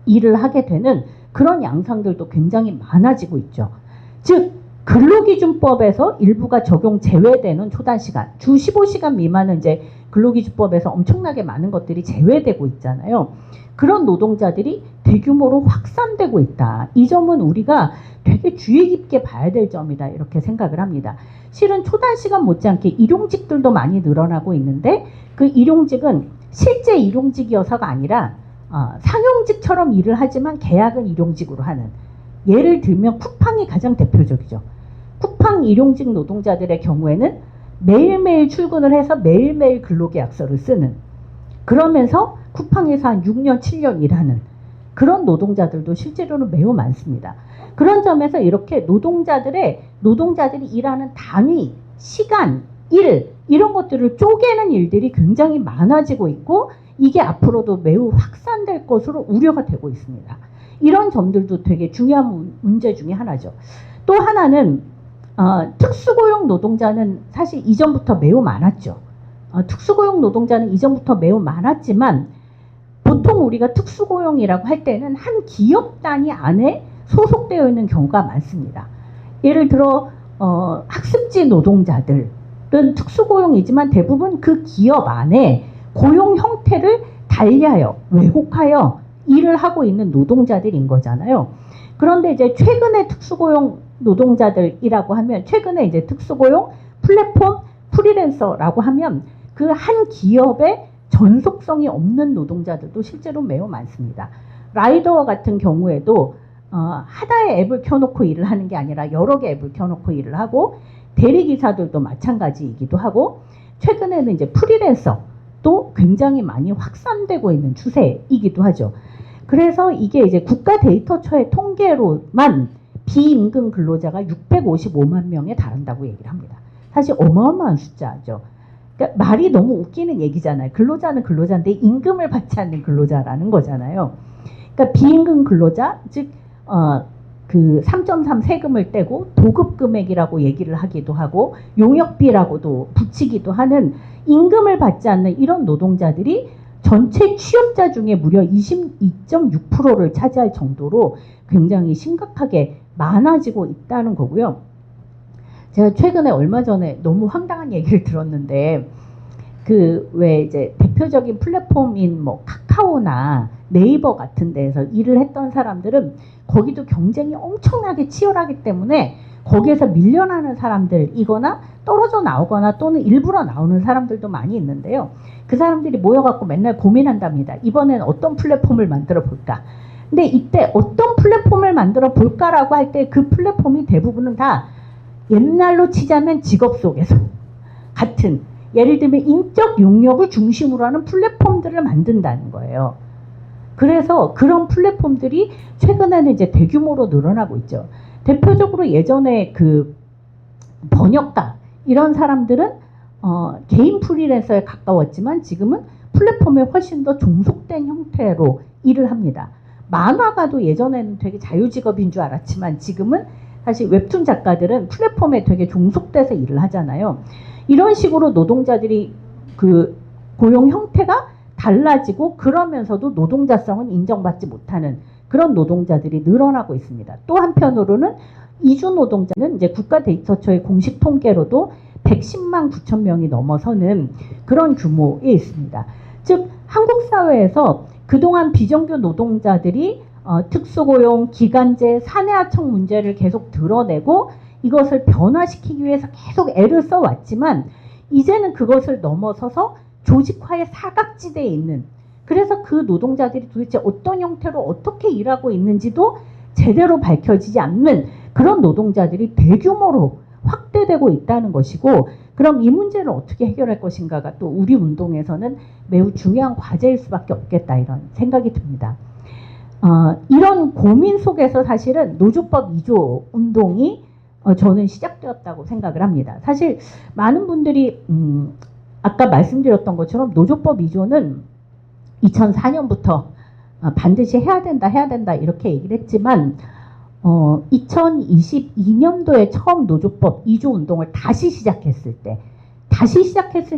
일을 하게 되는 그런 양상들도 굉장히 많아지고 있죠. 즉 근로기준법에서 일부가 적용 제외되는 초단시간, 주 15시간 미만은 이제 근로기준법에서 엄청나게 많은 것들이 제외되고 있잖아요. 그런 노동자들이 대규모로 확산되고 있다. 이 점은 우리가 되게 주의 깊게 봐야 될 점이다. 이렇게 생각을 합니다. 실은 초단시간 못지않게 일용직들도 많이 늘어나고 있는데 그 일용직은 실제 일용직이어서가 아니라 상용직처럼 일을 하지만 계약은 일용직으로 하는, 예를 들면 쿠팡이 가장 대표적이죠. 쿠팡 일용직 노동자들의 경우에는 매일매일 출근을 해서 매일매일 근로계약서를 쓰는, 그러면서 쿠팡에서 한 6년, 7년 일하는 그런 노동자들도 실제로는 매우 많습니다. 그런 점에서 이렇게 노동자들이 일하는 단위, 시간, 일, 이런 것들을 쪼개는 일들이 굉장히 많아지고 있고 이게 앞으로도 매우 확산될 것으로 우려가 되고 있습니다. 이런 점들도 되게 중요한 문제 중에 하나죠. 또 하나는 특수고용 노동자는 사실 이전부터 매우 많았죠. 특수고용 노동자는 이전부터 매우 많았지만 보통 우리가 특수고용이라고 할 때는 한 기업 단위 안에 소속되어 있는 경우가 많습니다. 예를 들어 학습지 노동자들은 특수고용이지만 대부분 그 기업 안에 고용 형태를 달리하여 왜곡하여 일을 하고 있는 노동자들인 거잖아요. 그런데 이제 최근에 특수고용 노동자들이라고 하면 최근에 이제 특수고용 플랫폼 프리랜서라고 하면 그 한 기업에 전속성이 없는 노동자들도 실제로 매우 많습니다. 라이더 같은 경우에도 하나의 앱을 켜놓고 일을 하는 게 아니라 여러 개 앱을 켜놓고 일을 하고 대리기사들도 마찬가지이기도 하고 최근에는 이제 프리랜서도 굉장히 많이 확산되고 있는 추세이기도 하죠. 그래서 이게 이제 국가데이터처의 통계로만 비임금 근로자가 655만 명에 달한다고 얘기를 합니다. 사실 어마어마한 숫자죠. 그러니까 말이 너무 웃기는 얘기잖아요. 근로자는 근로자인데 임금을 받지 않는 근로자라는 거잖아요. 그러니까 비임금 근로자, 즉 그 3.3 세금을 떼고 도급 금액이라고 얘기를 하기도 하고 용역비라고도 붙이기도 하는 임금을 받지 않는 이런 노동자들이 전체 취업자 중에 무려 22.6%를 차지할 정도로 굉장히 심각하게 많아지고 있다는 거고요. 제가 최근에 얼마 전에 너무 황당한 얘기를 들었는데 그 왜 이제 대표적인 플랫폼인 뭐 카카오나 네이버 같은 데에서 일을 했던 사람들은 거기도 경쟁이 엄청나게 치열하기 때문에 거기에서 밀려나는 사람들이거나 떨어져 나오거나 또는 일부러 나오는 사람들도 많이 있는데요. 그 사람들이 모여갖고 맨날 고민한답니다. 이번엔 어떤 플랫폼을 만들어 볼까? 근데 이때 어떤 플랫폼을 만들어 볼까라고 할 때 그 플랫폼이 대부분은 다 옛날로 치자면 직업 속에서 같은 예를 들면 인적 용역을 중심으로 하는 플랫폼들을 만든다는 거예요. 그래서 그런 플랫폼들이 최근에는 이제 대규모로 늘어나고 있죠. 대표적으로 예전에 그 번역가 이런 사람들은 개인 프리랜서에 가까웠지만 지금은 플랫폼에 훨씬 더 종속된 형태로 일을 합니다. 만화가도 예전에는 되게 자유직업인 줄 알았지만 지금은 사실 웹툰 작가들은 플랫폼에 되게 종속돼서 일을 하잖아요. 이런 식으로 노동자들이 그 고용 형태가 달라지고 그러면서도 노동자성은 인정받지 못하는 그런 노동자들이 늘어나고 있습니다. 또 한편으로는 이주 노동자는 이제 국가데이터처의 공식 통계로도 110만 9천 명이 넘어서는 그런 규모에 있습니다. 즉 한국 사회에서 그동안 비정규 노동자들이 특수고용, 기간제, 사내하청 문제를 계속 드러내고 이것을 변화시키기 위해서 계속 애를 써왔지만 이제는 그것을 넘어서서 조직화의 사각지대에 있는 그래서 그 노동자들이 도대체 어떤 형태로 어떻게 일하고 있는지도 제대로 밝혀지지 않는 그런 노동자들이 대규모로 확대되고 있다는 것이고 그럼 이 문제를 어떻게 해결할 것인가가 또 우리 운동에서는 매우 중요한 과제일 수밖에 없겠다 이런 생각이 듭니다. 이런 고민 속에서 사실은 노조법 2조 운동이 저는 시작되었다고 생각을 합니다. 사실 많은 분들이 아까 말씀드렸던 것처럼 노조법 2조는 2004년부터 반드시 해야 된다 이렇게 얘기를 했지만 2022년도에 처음 노조법 2조 운동을 다시 시작했을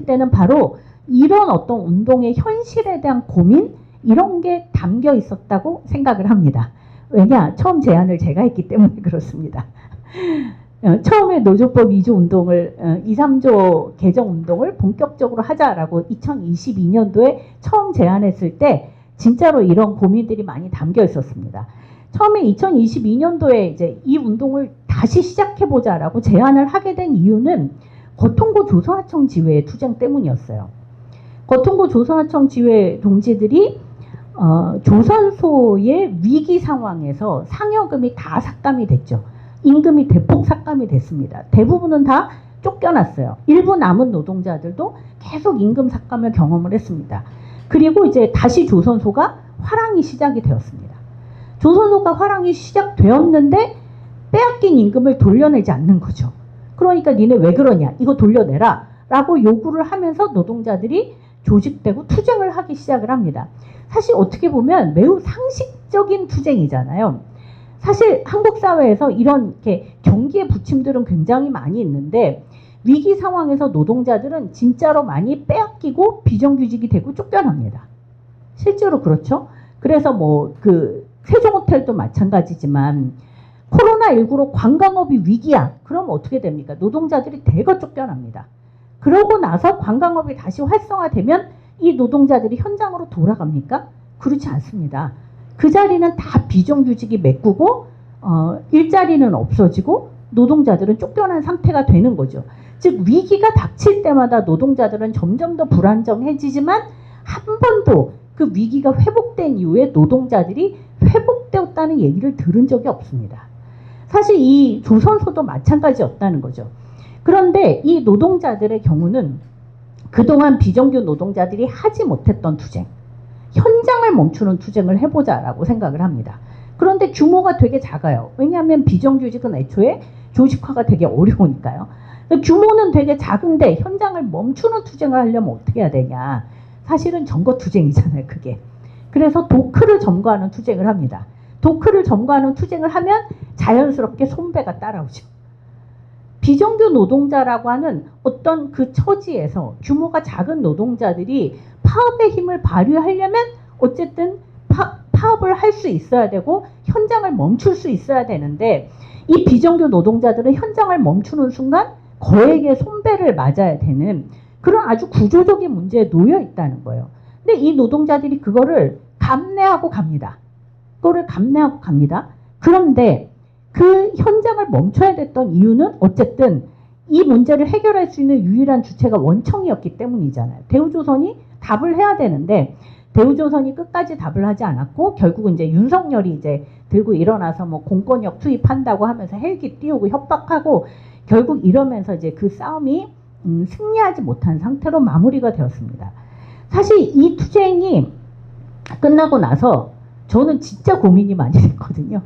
때는 바로 이런 어떤 운동의 현실에 대한 고민 이런 게 담겨 있었다고 생각을 합니다. 왜냐? 처음 제안을 제가 했기 때문에 그렇습니다. 처음에 노조법 2조 운동을 2, 3조 개정 운동을 본격적으로 하자라고 2022년도에 처음 제안했을 때 진짜로 이런 고민들이 많이 담겨 있었습니다. 처음에 2022년도에 이제 이 운동을 다시 시작해보자라고 제안을 하게 된 이유는 거통고 조선하청 지회의 투쟁 때문이었어요. 거통고 조선하청 지회 동지들이 조선소의 위기 상황에서 상여금이 다 삭감이 됐죠. 임금이 대폭 삭감이 됐습니다. 대부분은 다 쫓겨났어요. 일부 남은 노동자들도 계속 임금 삭감을 경험을 했습니다. 그리고 이제 다시 조선소가 화랑이 시작이 되었습니다. 조선소가 화랑이 시작되었는데 빼앗긴 임금을 돌려내지 않는 거죠. 그러니까 니네 왜 그러냐? 이거 돌려내라 라고 요구를 하면서 노동자들이 조직되고 투쟁을 하기 시작을 합니다. 사실 어떻게 보면 매우 상식적인 투쟁이잖아요. 사실 한국 사회에서 이런 이렇게 경기의 부침들은 굉장히 많이 있는데 위기 상황에서 노동자들은 진짜로 많이 빼앗기고 비정규직이 되고 쫓겨납니다. 실제로 그렇죠. 그래서 뭐 그 세종호텔도 마찬가지지만 코로나19로 관광업이 위기야. 그럼 어떻게 됩니까? 노동자들이 대거 쫓겨납니다. 그러고 나서 관광업이 다시 활성화되면 이 노동자들이 현장으로 돌아갑니까? 그렇지 않습니다. 그 자리는 다 비정규직이 메꾸고 일자리는 없어지고 노동자들은 쫓겨난 상태가 되는 거죠. 즉 위기가 닥칠 때마다 노동자들은 점점 더 불안정해지지만 한 번도 그 위기가 회복된 이후에 노동자들이 회복되었다는 얘기를 들은 적이 없습니다. 사실 이 조선소도 마찬가지였다는 거죠. 그런데 이 노동자들의 경우는 그동안 비정규 노동자들이 하지 못했던 투쟁, 현장을 멈추는 투쟁을 해보자라고 생각을 합니다. 그런데 규모가 되게 작아요. 왜냐하면 비정규직은 애초에 조직화가 되게 어려우니까요. 규모는 되게 작은데 현장을 멈추는 투쟁을 하려면 어떻게 해야 되냐. 사실은 점거 투쟁이잖아요, 그게. 그래서 도크를 점거하는 투쟁을 합니다. 도크를 점거하는 투쟁을 하면 자연스럽게 손배가 따라오죠. 비정규 노동자라고 하는 어떤 그 처지에서 규모가 작은 노동자들이 파업의 힘을 발휘하려면 어쨌든 파업을 할 수 있어야 되고 현장을 멈출 수 있어야 되는데 이 비정규 노동자들은 현장을 멈추는 순간 거액의 손배를 맞아야 되는 그런 아주 구조적인 문제에 놓여 있다는 거예요. 근데 이 노동자들이 그거를 감내하고 갑니다. 그거를 감내하고 갑니다. 그런데 그 현장을 멈춰야 됐던 이유는 어쨌든 이 문제를 해결할 수 있는 유일한 주체가 원청이었기 때문이잖아요. 대우조선이 답을 해야 되는데 대우조선이 끝까지 답을 하지 않았고 결국은 이제 윤석열이 이제 들고 일어나서 뭐 공권력 투입한다고 하면서 헬기 띄우고 협박하고 결국 이러면서 이제 그 싸움이 승리하지 못한 상태로 마무리가 되었습니다. 사실 이 투쟁이 끝나고 나서 저는 진짜 고민이 많이 됐거든요.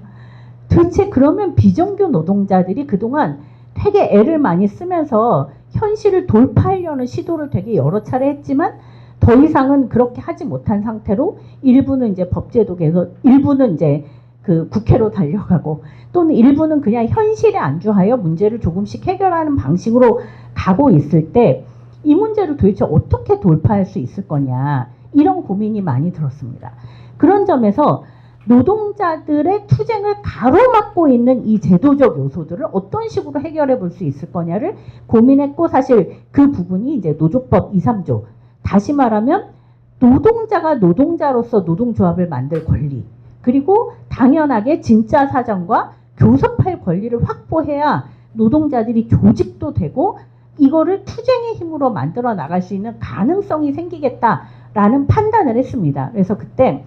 도대체 그러면 비정규 노동자들이 그동안 되게 애를 많이 쓰면서 현실을 돌파하려는 시도를 되게 여러 차례 했지만 더 이상은 그렇게 하지 못한 상태로 일부는 이제 법제도에서 일부는 이제 그 국회로 달려가고 또는 일부는 그냥 현실에 안주하여 문제를 조금씩 해결하는 방식으로 가고 있을 때 이 문제를 도대체 어떻게 돌파할 수 있을 거냐 이런 고민이 많이 들었습니다. 그런 점에서 노동자들의 투쟁을 가로막고 있는 이 제도적 요소들을 어떤 식으로 해결해 볼 수 있을 거냐를 고민했고 사실 그 부분이 이제 노조법 2, 3조 다시 말하면 노동자가 노동자로서 노동조합을 만들 권리 그리고 당연하게 진짜 사정과 교섭할 권리를 확보해야 노동자들이 조직도 되고 이거를 투쟁의 힘으로 만들어 나갈 수 있는 가능성이 생기겠다라는 판단을 했습니다. 그래서 그때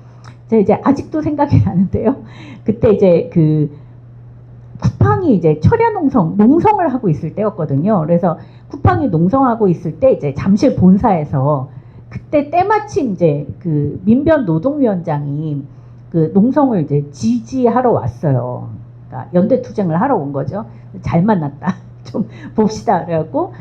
제가 이제 아직도 생각이 나는데요. 그때 이제 그 쿠팡이 이제 농성을 하고 있을 때였거든요. 그래서 쿠팡이 농성하고 있을 때 이제 잠실 본사에서 그때 때마침 이제 그 민변 노동위원장이 그 농성을 이제 지지하러 왔어요. 그러니까 연대 투쟁을 하러 온 거죠. 잘 만났다. 좀 봅시다. 그래갖고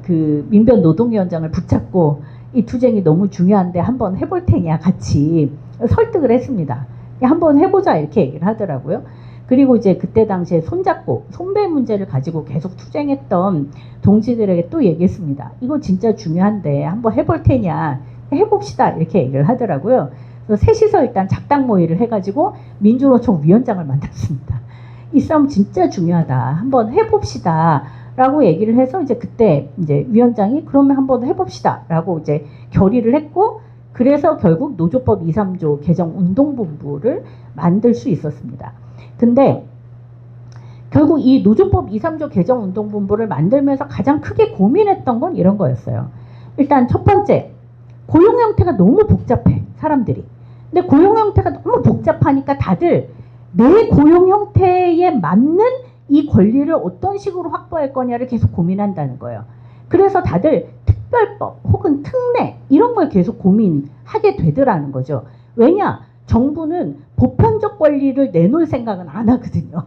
그 민변 노동위원장을 붙잡고 이 투쟁이 너무 중요한데 한번 해볼 테냐 같이 설득을 했습니다. 한번 해보자 이렇게 얘기를 하더라고요. 그리고 이제 그때 당시에 손잡고 손배 문제를 가지고 계속 투쟁했던 동지들에게 또 얘기했습니다. 이거 진짜 중요한데 한번 해볼 테냐 해봅시다 이렇게 얘기를 하더라고요. 그래서 셋이서 일단 작당 모의를 해가지고 민주노총 위원장을 만났습니다. 이 싸움 진짜 중요하다. 한번 해봅시다. 라고 얘기를 해서 이제 그때 이제 위원장이 그러면 한번 해봅시다. 라고 이제 결의를 했고 그래서 결국 노조법 2, 3조 개정 운동본부를 만들 수 있었습니다. 근데 결국 이 노조법 2, 3조 개정 운동본부를 만들면서 가장 크게 고민했던 건 이런 거였어요. 일단 첫 번째, 고용 형태가 너무 복잡해, 사람들이. 근데 고용 형태가 너무 복잡하니까 다들 내 고용 형태에 맞는 이 권리를 어떤 식으로 확보할 거냐를 계속 고민한다는 거예요. 그래서 다들 특별법 혹은 특례 이런 걸 계속 고민하게 되더라는 거죠. 왜냐? 정부는 보편적 권리를 내놓을 생각은 안 하거든요.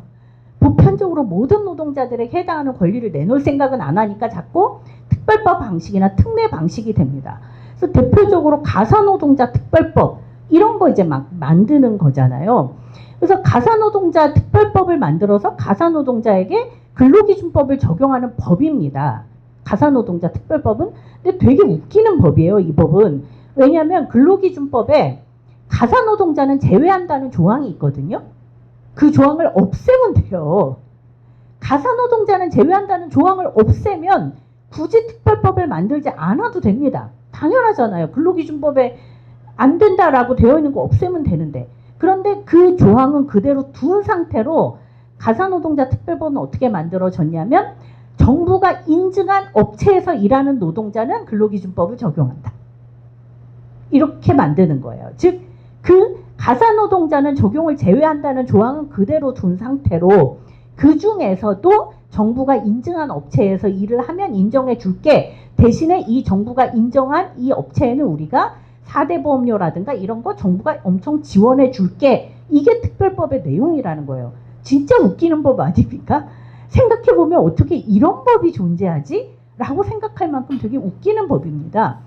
보편적으로 모든 노동자들에게 해당하는 권리를 내놓을 생각은 안 하니까 자꾸 특별법 방식이나 특례 방식이 됩니다. 그래서 대표적으로 가사노동자 특별법 이런 거 이제 막 만드는 거잖아요. 그래서 가사노동자 특별법을 만들어서 가사노동자에게 근로기준법을 적용하는 법입니다. 가사노동자 특별법은. 근데 되게 웃기는 법이에요, 이 법은. 왜냐하면 근로기준법에 가사노동자는 제외한다는 조항이 있거든요. 그 조항을 없애면 돼요. 가사노동자는 제외한다는 조항을 없애면 굳이 특별법을 만들지 않아도 됩니다. 당연하잖아요. 근로기준법에 안 된다라고 되어 있는 거 없애면 되는데. 그런데 그 조항은 그대로 둔 상태로 가사노동자 특별법은 어떻게 만들어졌냐면 정부가 인증한 업체에서 일하는 노동자는 근로기준법을 적용한다. 이렇게 만드는 거예요. 즉, 그 가사노동자는 적용을 제외한다는 조항은 그대로 둔 상태로 그 중에서도 정부가 인증한 업체에서 일을 하면 인정해 줄게. 대신에 이 정부가 인정한 이 업체에는 우리가 4대 보험료라든가 이런 거 정부가 엄청 지원해 줄게. 이게 특별법의 내용이라는 거예요. 진짜 웃기는 법 아닙니까? 생각해보면 어떻게 이런 법이 존재하지? 라고 생각할 만큼 되게 웃기는 법입니다.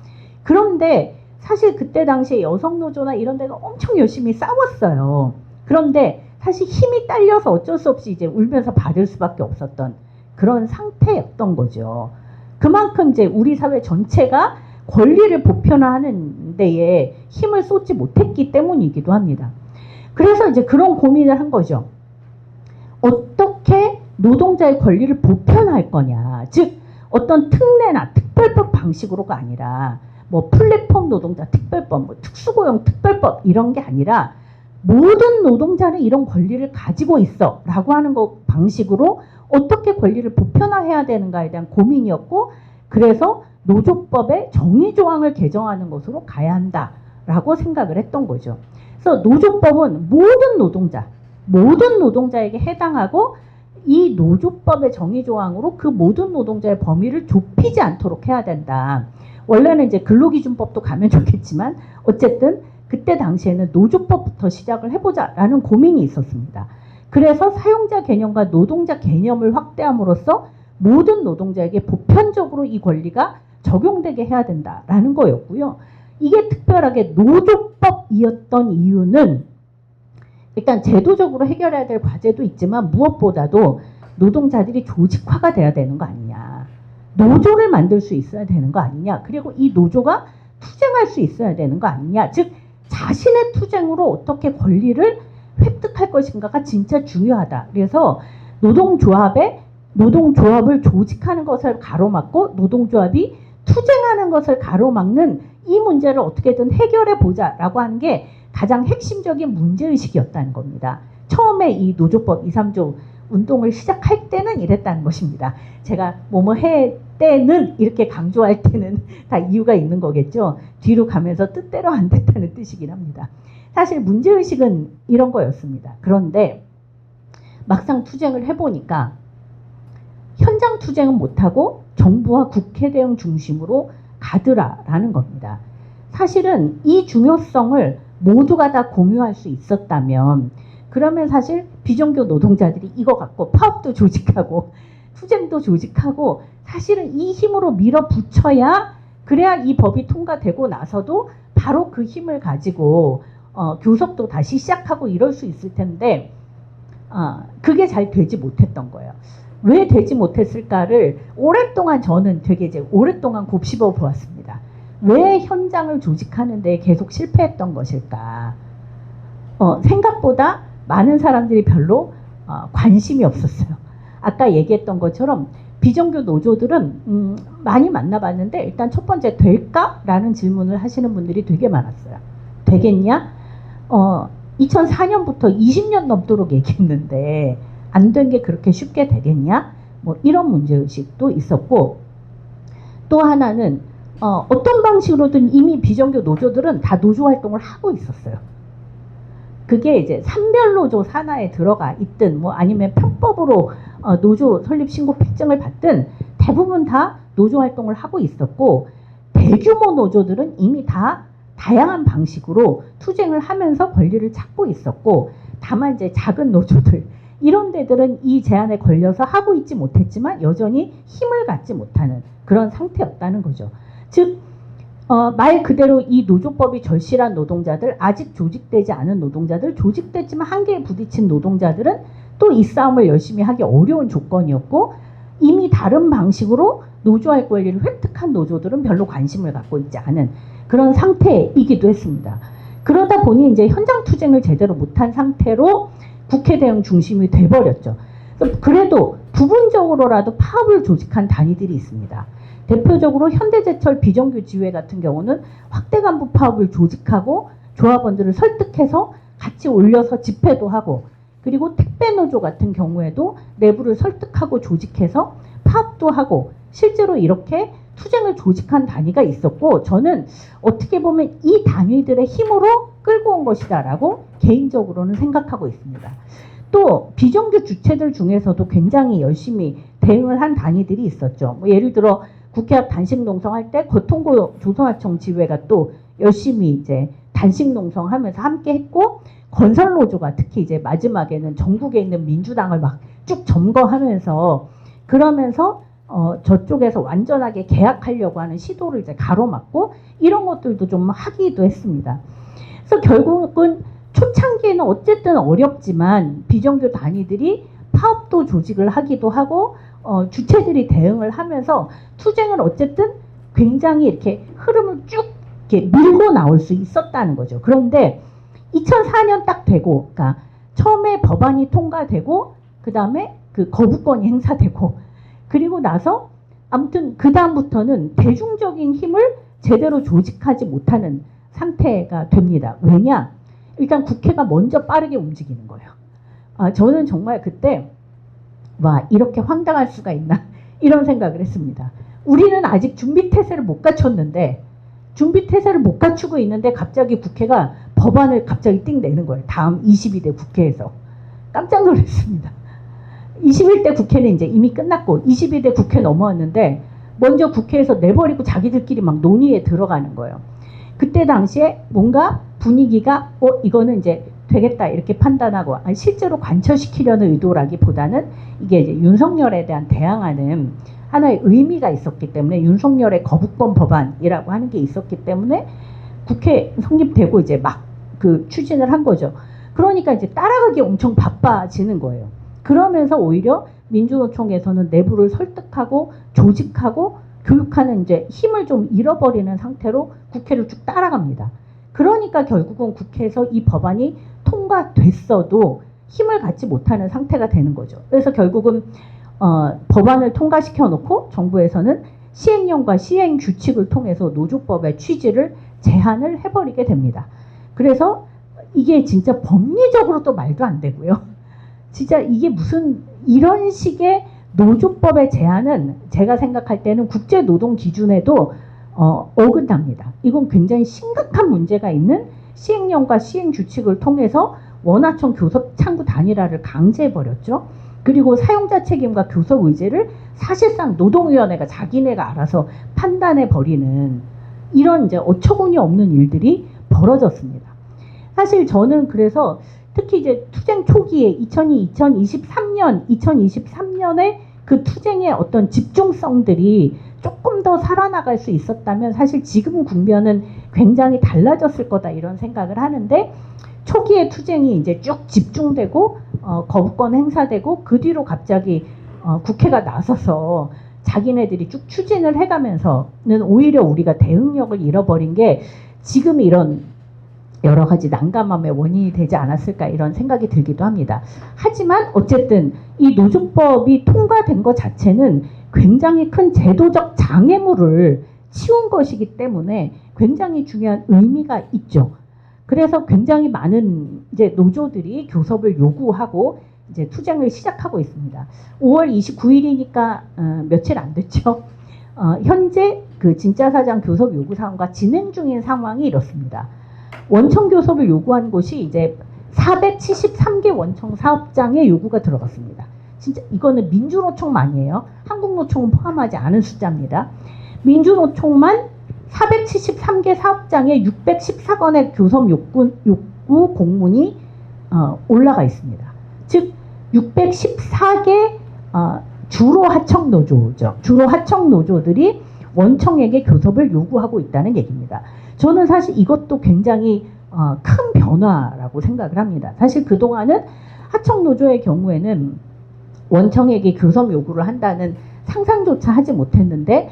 그런데 사실 그때 당시에 여성노조나 이런 데가 엄청 열심히 싸웠어요. 그런데 사실 힘이 딸려서 어쩔 수 없이 이제 울면서 받을 수밖에 없었던 그런 상태였던 거죠. 그만큼 이제 우리 사회 전체가 권리를 보편화하는 데에 힘을 쏟지 못했기 때문이기도 합니다. 그래서 이제 그런 고민을 한 거죠. 어떻게 노동자의 권리를 보편화할 거냐. 즉 어떤 특례나 특별법 방식으로가 아니라 뭐 플랫폼 노동자 특별법, 뭐 특수고용 특별법 이런 게 아니라 모든 노동자는 이런 권리를 가지고 있어 라고 하는 거 방식으로 어떻게 권리를 보편화해야 되는가에 대한 고민이었고, 그래서 노조법의 정의조항을 개정하는 것으로 가야 한다라고 생각을 했던 거죠. 그래서 노조법은 모든 노동자에게 해당하고 이 노조법의 정의조항으로 그 모든 노동자의 범위를 좁히지 않도록 해야 된다. 원래는 이제 근로기준법도 가면 좋겠지만 어쨌든 그때 당시에는 노조법부터 시작을 해보자라는 고민이 있었습니다. 그래서 사용자 개념과 노동자 개념을 확대함으로써 모든 노동자에게 보편적으로 이 권리가 적용되게 해야 된다라는 거였고요. 이게 특별하게 노조법이었던 이유는 일단 제도적으로 해결해야 될 과제도 있지만 무엇보다도 노동자들이 조직화가 돼야 되는 거 아니냐. 노조를 만들 수 있어야 되는 거 아니냐. 그리고 이 노조가 투쟁할 수 있어야 되는 거 아니냐. 즉 자신의 투쟁으로 어떻게 권리를 획득할 것인가가 진짜 중요하다. 그래서 노동조합을 조직하는 것을 가로막고 노동조합이 투쟁하는 것을 가로막는 이 문제를 어떻게든 해결해 보자라고 하는 게 가장 핵심적인 문제의식이었다는 겁니다. 처음에 이 노조법 2, 3조 운동을 시작할 때는 이랬다는 것입니다. 제가 뭐뭐 해 때는 이렇게 강조할 때는 다 이유가 있는 거겠죠. 뒤로 가면서 뜻대로 안 됐다는 뜻이긴 합니다. 사실 문제의식은 이런 거였습니다. 그런데 막상 투쟁을 해보니까 현장 투쟁은 못하고 정부와 국회 대응 중심으로 가더라라는 겁니다. 사실은 이 중요성을 모두가 다 공유할 수 있었다면 그러면 사실 비정규 노동자들이 이거 갖고 파업도 조직하고 투쟁도 조직하고 사실은 이 힘으로 밀어붙여야 그래야 이 법이 통과되고 나서도 바로 그 힘을 가지고 교섭도 다시 시작하고 이럴 수 있을 텐데 그게 잘 되지 못했던 거예요. 왜 되지 못했을까를 오랫동안 저는 되게 이제 오랫동안 곱씹어 보았습니다. 왜 현장을 조직하는 데 계속 실패했던 것일까? 생각보다 많은 사람들이 별로 관심이 없었어요. 아까 얘기했던 것처럼 비정규 노조들은 많이 만나봤는데 일단 첫 번째 될까? 라는 질문을 하시는 분들이 되게 많았어요. 되겠냐? 2004년부터 20년 넘도록 얘기했는데 안 된 게 그렇게 쉽게 되겠냐? 뭐 이런 문제의식도 있었고, 또 하나는 어떤 방식으로든 이미 비정규 노조들은 다 노조 활동을 하고 있었어요. 그게 이제 산별노조 산하에 들어가 있든 뭐 아니면 편법으로 노조 설립 신고 필증을 받든 대부분 다 노조 활동을 하고 있었고, 대규모 노조들은 이미 다 다양한 방식으로 투쟁을 하면서 권리를 찾고 있었고, 다만 이제 작은 노조들 이런 데들은 이 제한에 걸려서 하고 있지 못했지만 여전히 힘을 갖지 못하는 그런 상태였다는 거죠. 즉 말 그대로 이 노조법이 절실한 노동자들, 아직 조직되지 않은 노동자들, 조직됐지만 한계에 부딪힌 노동자들은 또 이 싸움을 열심히 하기 어려운 조건이었고, 이미 다른 방식으로 노조할 권리를 획득한 노조들은 별로 관심을 갖고 있지 않은 그런 상태이기도 했습니다. 그러다 보니 이제 현장 투쟁을 제대로 못한 상태로 국회 대응 중심이 돼버렸죠. 그래도 부분적으로라도 파업을 조직한 단위들이 있습니다. 대표적으로 현대제철 비정규직회 같은 경우는 확대 간부 파업을 조직하고 조합원들을 설득해서 같이 올려서 집회도 하고, 그리고 택배노조 같은 경우에도 내부를 설득하고 조직해서 파업도 하고, 실제로 이렇게 투쟁을 조직한 단위가 있었고, 저는 어떻게 보면 이 단위들의 힘으로 끌고 온 것이다라고 개인적으로는 생각하고 있습니다. 또 비정규 주체들 중에서도 굉장히 열심히 대응을 한 단위들이 있었죠. 뭐 예를 들어 국회 앞 단식 농성할 때 고통고 조선하청 지회가 또 열심히 이제 단식 농성하면서 함께 했고, 건설노조가 특히 이제 마지막에는 전국에 있는 민주당을 막 쭉 점거하면서, 그러면서 저쪽에서 완전하게 개혁하려고 하는 시도를 이제 가로막고, 이런 것들도 좀 하기도 했습니다. 그래서 결국은 초창기에는 어쨌든 어렵지만 비정규 단위들이 파업도 조직을 하기도 하고, 주체들이 대응을 하면서 투쟁을 어쨌든 굉장히 이렇게 흐름을 쭉 이렇게 밀고 나올 수 있었다는 거죠. 그런데 2004년 딱 되고, 그러니까 처음에 법안이 통과되고, 그 다음에 그 거부권이 행사되고, 그리고 나서 아무튼 그 다음부터는 대중적인 힘을 제대로 조직하지 못하는 상태가 됩니다. 왜냐? 일단 국회가 먼저 빠르게 움직이는 거예요. 저는 정말 그때 와, 이렇게 황당할 수가 있나 이런 생각을 했습니다. 우리는 아직 준비태세를 못 갖췄는데, 준비태세를 못 갖추고 있는데 갑자기 국회가 법안을 갑자기 띵 내는 거예요. 다음 22대 국회에서. 깜짝 놀랐습니다. 21대 국회는 이제 이미 끝났고 22대 국회 넘어왔는데 먼저 국회에서 내버리고 자기들끼리 막 논의에 들어가는 거예요. 그때 당시에 뭔가 분위기가 이거는 이제 되겠다 이렇게 판단하고, 실제로 관철시키려는 의도라기보다는 이게 이제 윤석열에 대한 대항하는 하나의 의미가 있었기 때문에, 윤석열의 거부권 법안이라고 하는 게 있었기 때문에 국회 성립되고 이제 막 그 추진을 한 거죠. 그러니까 이제 따라가기 엄청 바빠지는 거예요. 그러면서 오히려 민주노총에서는 내부를 설득하고 조직하고 교육하는 이제 힘을 좀 잃어버리는 상태로 국회를 쭉 따라갑니다. 그러니까 결국은 국회에서 이 법안이 통과됐어도 힘을 갖지 못하는 상태가 되는 거죠. 그래서 결국은 법안을 통과시켜 놓고 정부에서는 시행령과 시행 규칙을 통해서 노조법의 취지를 제한을 해버리게 됩니다. 그래서 이게 진짜 법리적으로도 말도 안 되고요. 진짜 이게 무슨 이런 식의 노조법의 제한은 제가 생각할 때는 국제노동 기준에도 어긋납니다. 이건 굉장히 심각한 문제가 있는 시행령과 시행규칙을 통해서 원하청 교섭 창구 단일화를 강제해버렸죠. 그리고 사용자 책임과 교섭 의제를 사실상 노동위원회가 자기네가 알아서 판단해버리는 이런 이제 어처구니 없는 일들이 벌어졌습니다. 사실 저는 그래서 특히 이제 투쟁 초기에 2023년에 그 투쟁의 어떤 집중성들이 조금 더 살아나갈 수 있었다면 사실 지금 국면은 굉장히 달라졌을 거다 이런 생각을 하는데, 초기의 투쟁이 이제 쭉 집중되고 거부권 행사되고 그 뒤로 갑자기 국회가 나서서 자기네들이 쭉 추진을 해가면서는 오히려 우리가 대응력을 잃어버린 게 지금 이런 여러 가지 난감함의 원인이 되지 않았을까 이런 생각이 들기도 합니다. 하지만 어쨌든 이 노조법이 통과된 것 자체는 굉장히 큰 제도적 장애물을 치운 것이기 때문에 굉장히 중요한 의미가 있죠. 그래서 굉장히 많은 이제 노조들이 교섭을 요구하고 이제 투쟁을 시작하고 있습니다. 5월 29일이니까 며칠 안 됐죠. 현재 그 진짜 사장 교섭 요구 사항과 진행 중인 상황이 이렇습니다. 원청 교섭을 요구한 곳이 이제 473개 원청 사업장의 요구가 들어갔습니다. 진짜 이거는 민주노총만이에요. 한국노총은 포함하지 않은 숫자입니다. 민주노총만 473개 사업장에 614건의 교섭 요구 공문이 올라가 있습니다. 즉 614개 주로 하청 노조죠. 주로 하청 노조들이 원청에게 교섭을 요구하고 있다는 얘기입니다. 저는 사실 이것도 굉장히 큰 변화라고 생각을 합니다. 사실 그동안은 하청 노조의 경우에는 원청에게 교섭 요구를 한다는 상상조차 하지 못했는데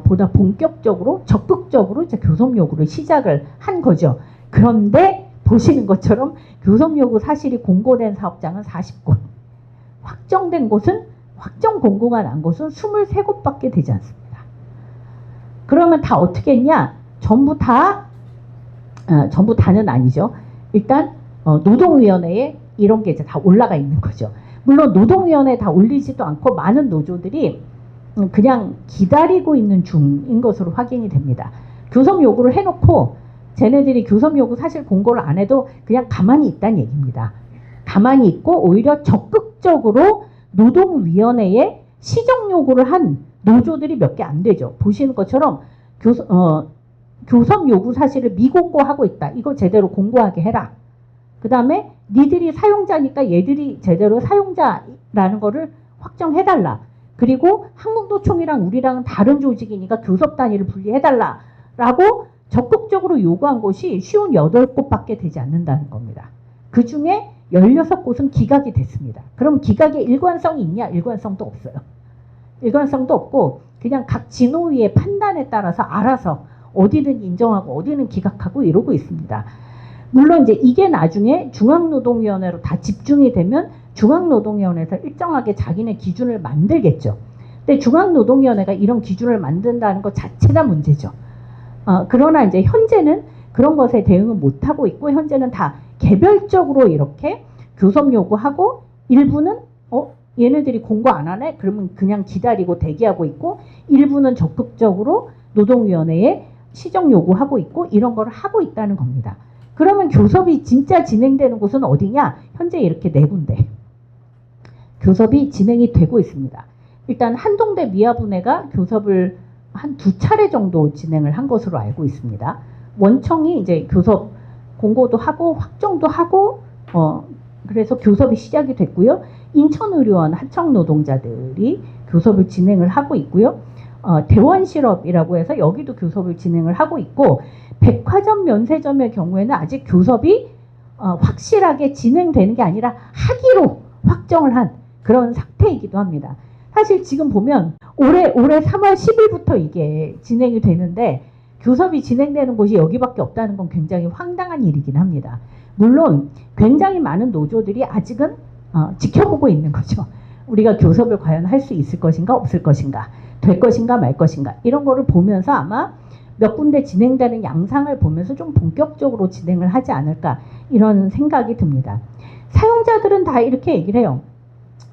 보다 본격적으로 적극적으로 이제 교섭 요구를 시작을 한 거죠. 그런데 보시는 것처럼 교섭 요구 사실이 공고된 사업장은 40곳, 확정된 곳은 확정 공고가 난 곳은 23곳밖에 되지 않습니다. 그러면 다 어떻게 했냐? 전부 다는 아니죠. 일단 노동위원회에 이런 게 이제 다 올라가 있는 거죠. 물론 노동위원회에 다 올리지도 않고 많은 노조들이 그냥 기다리고 있는 중인 것으로 확인이 됩니다. 교섭 요구를 해놓고 쟤네들이 교섭 요구 사실 공고를 안 해도 그냥 가만히 있다는 얘기입니다. 가만히 있고 오히려 적극적으로 노동위원회에 시정 요구를 한 노조들이 몇 개 안 되죠. 보시는 것처럼 교섭 요구 사실을 미공고하고 있다. 이거 제대로 공고하게 해라. 그 다음에 니들이 사용자니까 얘들이 제대로 사용자라는 거를 확정해달라. 그리고 한국노총이랑 우리랑은 다른 조직이니까 교섭 단위를 분리해달라. 라고 적극적으로 요구한 곳이 58곳밖에 되지 않는다는 겁니다. 그 중에 16곳은 기각이 됐습니다. 그럼 기각에 일관성이 있냐? 일관성도 없어요. 일관성도 없고 그냥 각 진호위의 판단에 따라서 알아서 어디는 인정하고 어디는 기각하고 이러고 있습니다. 물론 이제 이게 나중에 중앙노동위원회로 다 집중이 되면 중앙노동위원회에서 일정하게 자기네 기준을 만들겠죠. 근데 중앙노동위원회가 이런 기준을 만든다는 것 자체가 문제죠. 그러나 이제 현재는 그런 것에 대응을 못하고 있고 현재는 다 개별적으로 이렇게 교섭 요구하고 일부는 얘네들이 공고 안 하네? 그러면 그냥 기다리고 대기하고 있고 일부는 적극적으로 노동위원회에 시정 요구하고 있고 이런 걸 하고 있다는 겁니다. 그러면 교섭이 진짜 진행되는 곳은 어디냐? 현재 이렇게 4군데 교섭이 진행이 되고 있습니다. 일단 한동대 미화분해가 교섭을 한 2차례 정도 진행을 한 것으로 알고 있습니다. 원청이 이제 교섭 공고도 하고 확정도 하고 그래서 교섭이 시작이 됐고요. 인천의료원 하청 노동자들이 교섭을 진행을 하고 있고요. 대원실업이라고 해서 여기도 교섭을 진행을 하고 있고 백화점 면세점의 경우에는 아직 교섭이 확실하게 진행되는 게 아니라 하기로 확정을 한 그런 상태이기도 합니다. 사실 지금 보면 올해 3월 10일부터 이게 진행이 되는데 교섭이 진행되는 곳이 여기밖에 없다는 건 굉장히 황당한 일이긴 합니다. 물론 굉장히 많은 노조들이 아직은 지켜보고 있는 거죠. 우리가 교섭을 과연 할 수 있을 것인가 없을 것인가 될 것인가 말 것인가 이런 거를 보면서 아마 몇 군데 진행되는 양상을 보면서 좀 본격적으로 진행을 하지 않을까 이런 생각이 듭니다. 사용자들은 다 이렇게 얘기를 해요.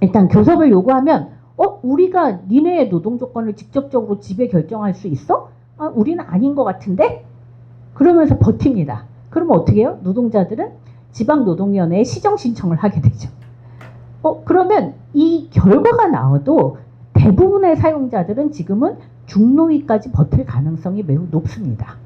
일단 교섭을 요구하면 우리가 니네의 노동 조건을 직접적으로 지배 결정할 수 있어? 우리는 아닌 것 같은데? 그러면서 버팁니다. 그러면 어떻게 해요? 노동자들은 지방노동위원회에 시정 신청을 하게 되죠. 그러면 이 결과가 나와도 대부분의 사용자들은 지금은 중노위까지 버틸 가능성이 매우 높습니다.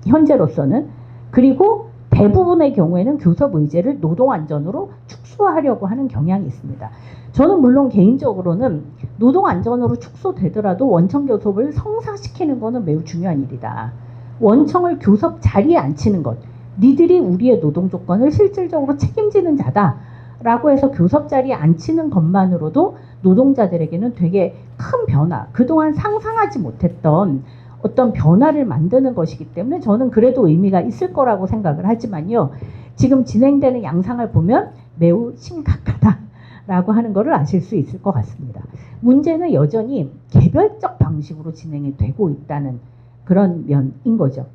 현재로서는. 그리고 대부분의 경우에는 교섭 의제를 노동안전으로 축소하려고 하는 경향이 있습니다. 저는 물론 개인적으로는 노동안전으로 축소되더라도 원청 교섭을 성사시키는 것은 매우 중요한 일이다. 원청을 교섭 자리에 앉히는 것, 니들이 우리의 노동 조건을 실질적으로 책임지는 자다라고 해서 교섭 자리에 앉히는 것만으로도 노동자들에게는 되게 큰 변화, 그동안 상상하지 못했던 어떤 변화를 만드는 것이기 때문에 저는 그래도 의미가 있을 거라고 생각을 하지만요. 지금 진행되는 양상을 보면 매우 심각하다라고 하는 것을 아실 수 있을 것 같습니다. 문제는 여전히 개별적 방식으로 진행이 되고 있다는 그런 면인 거죠.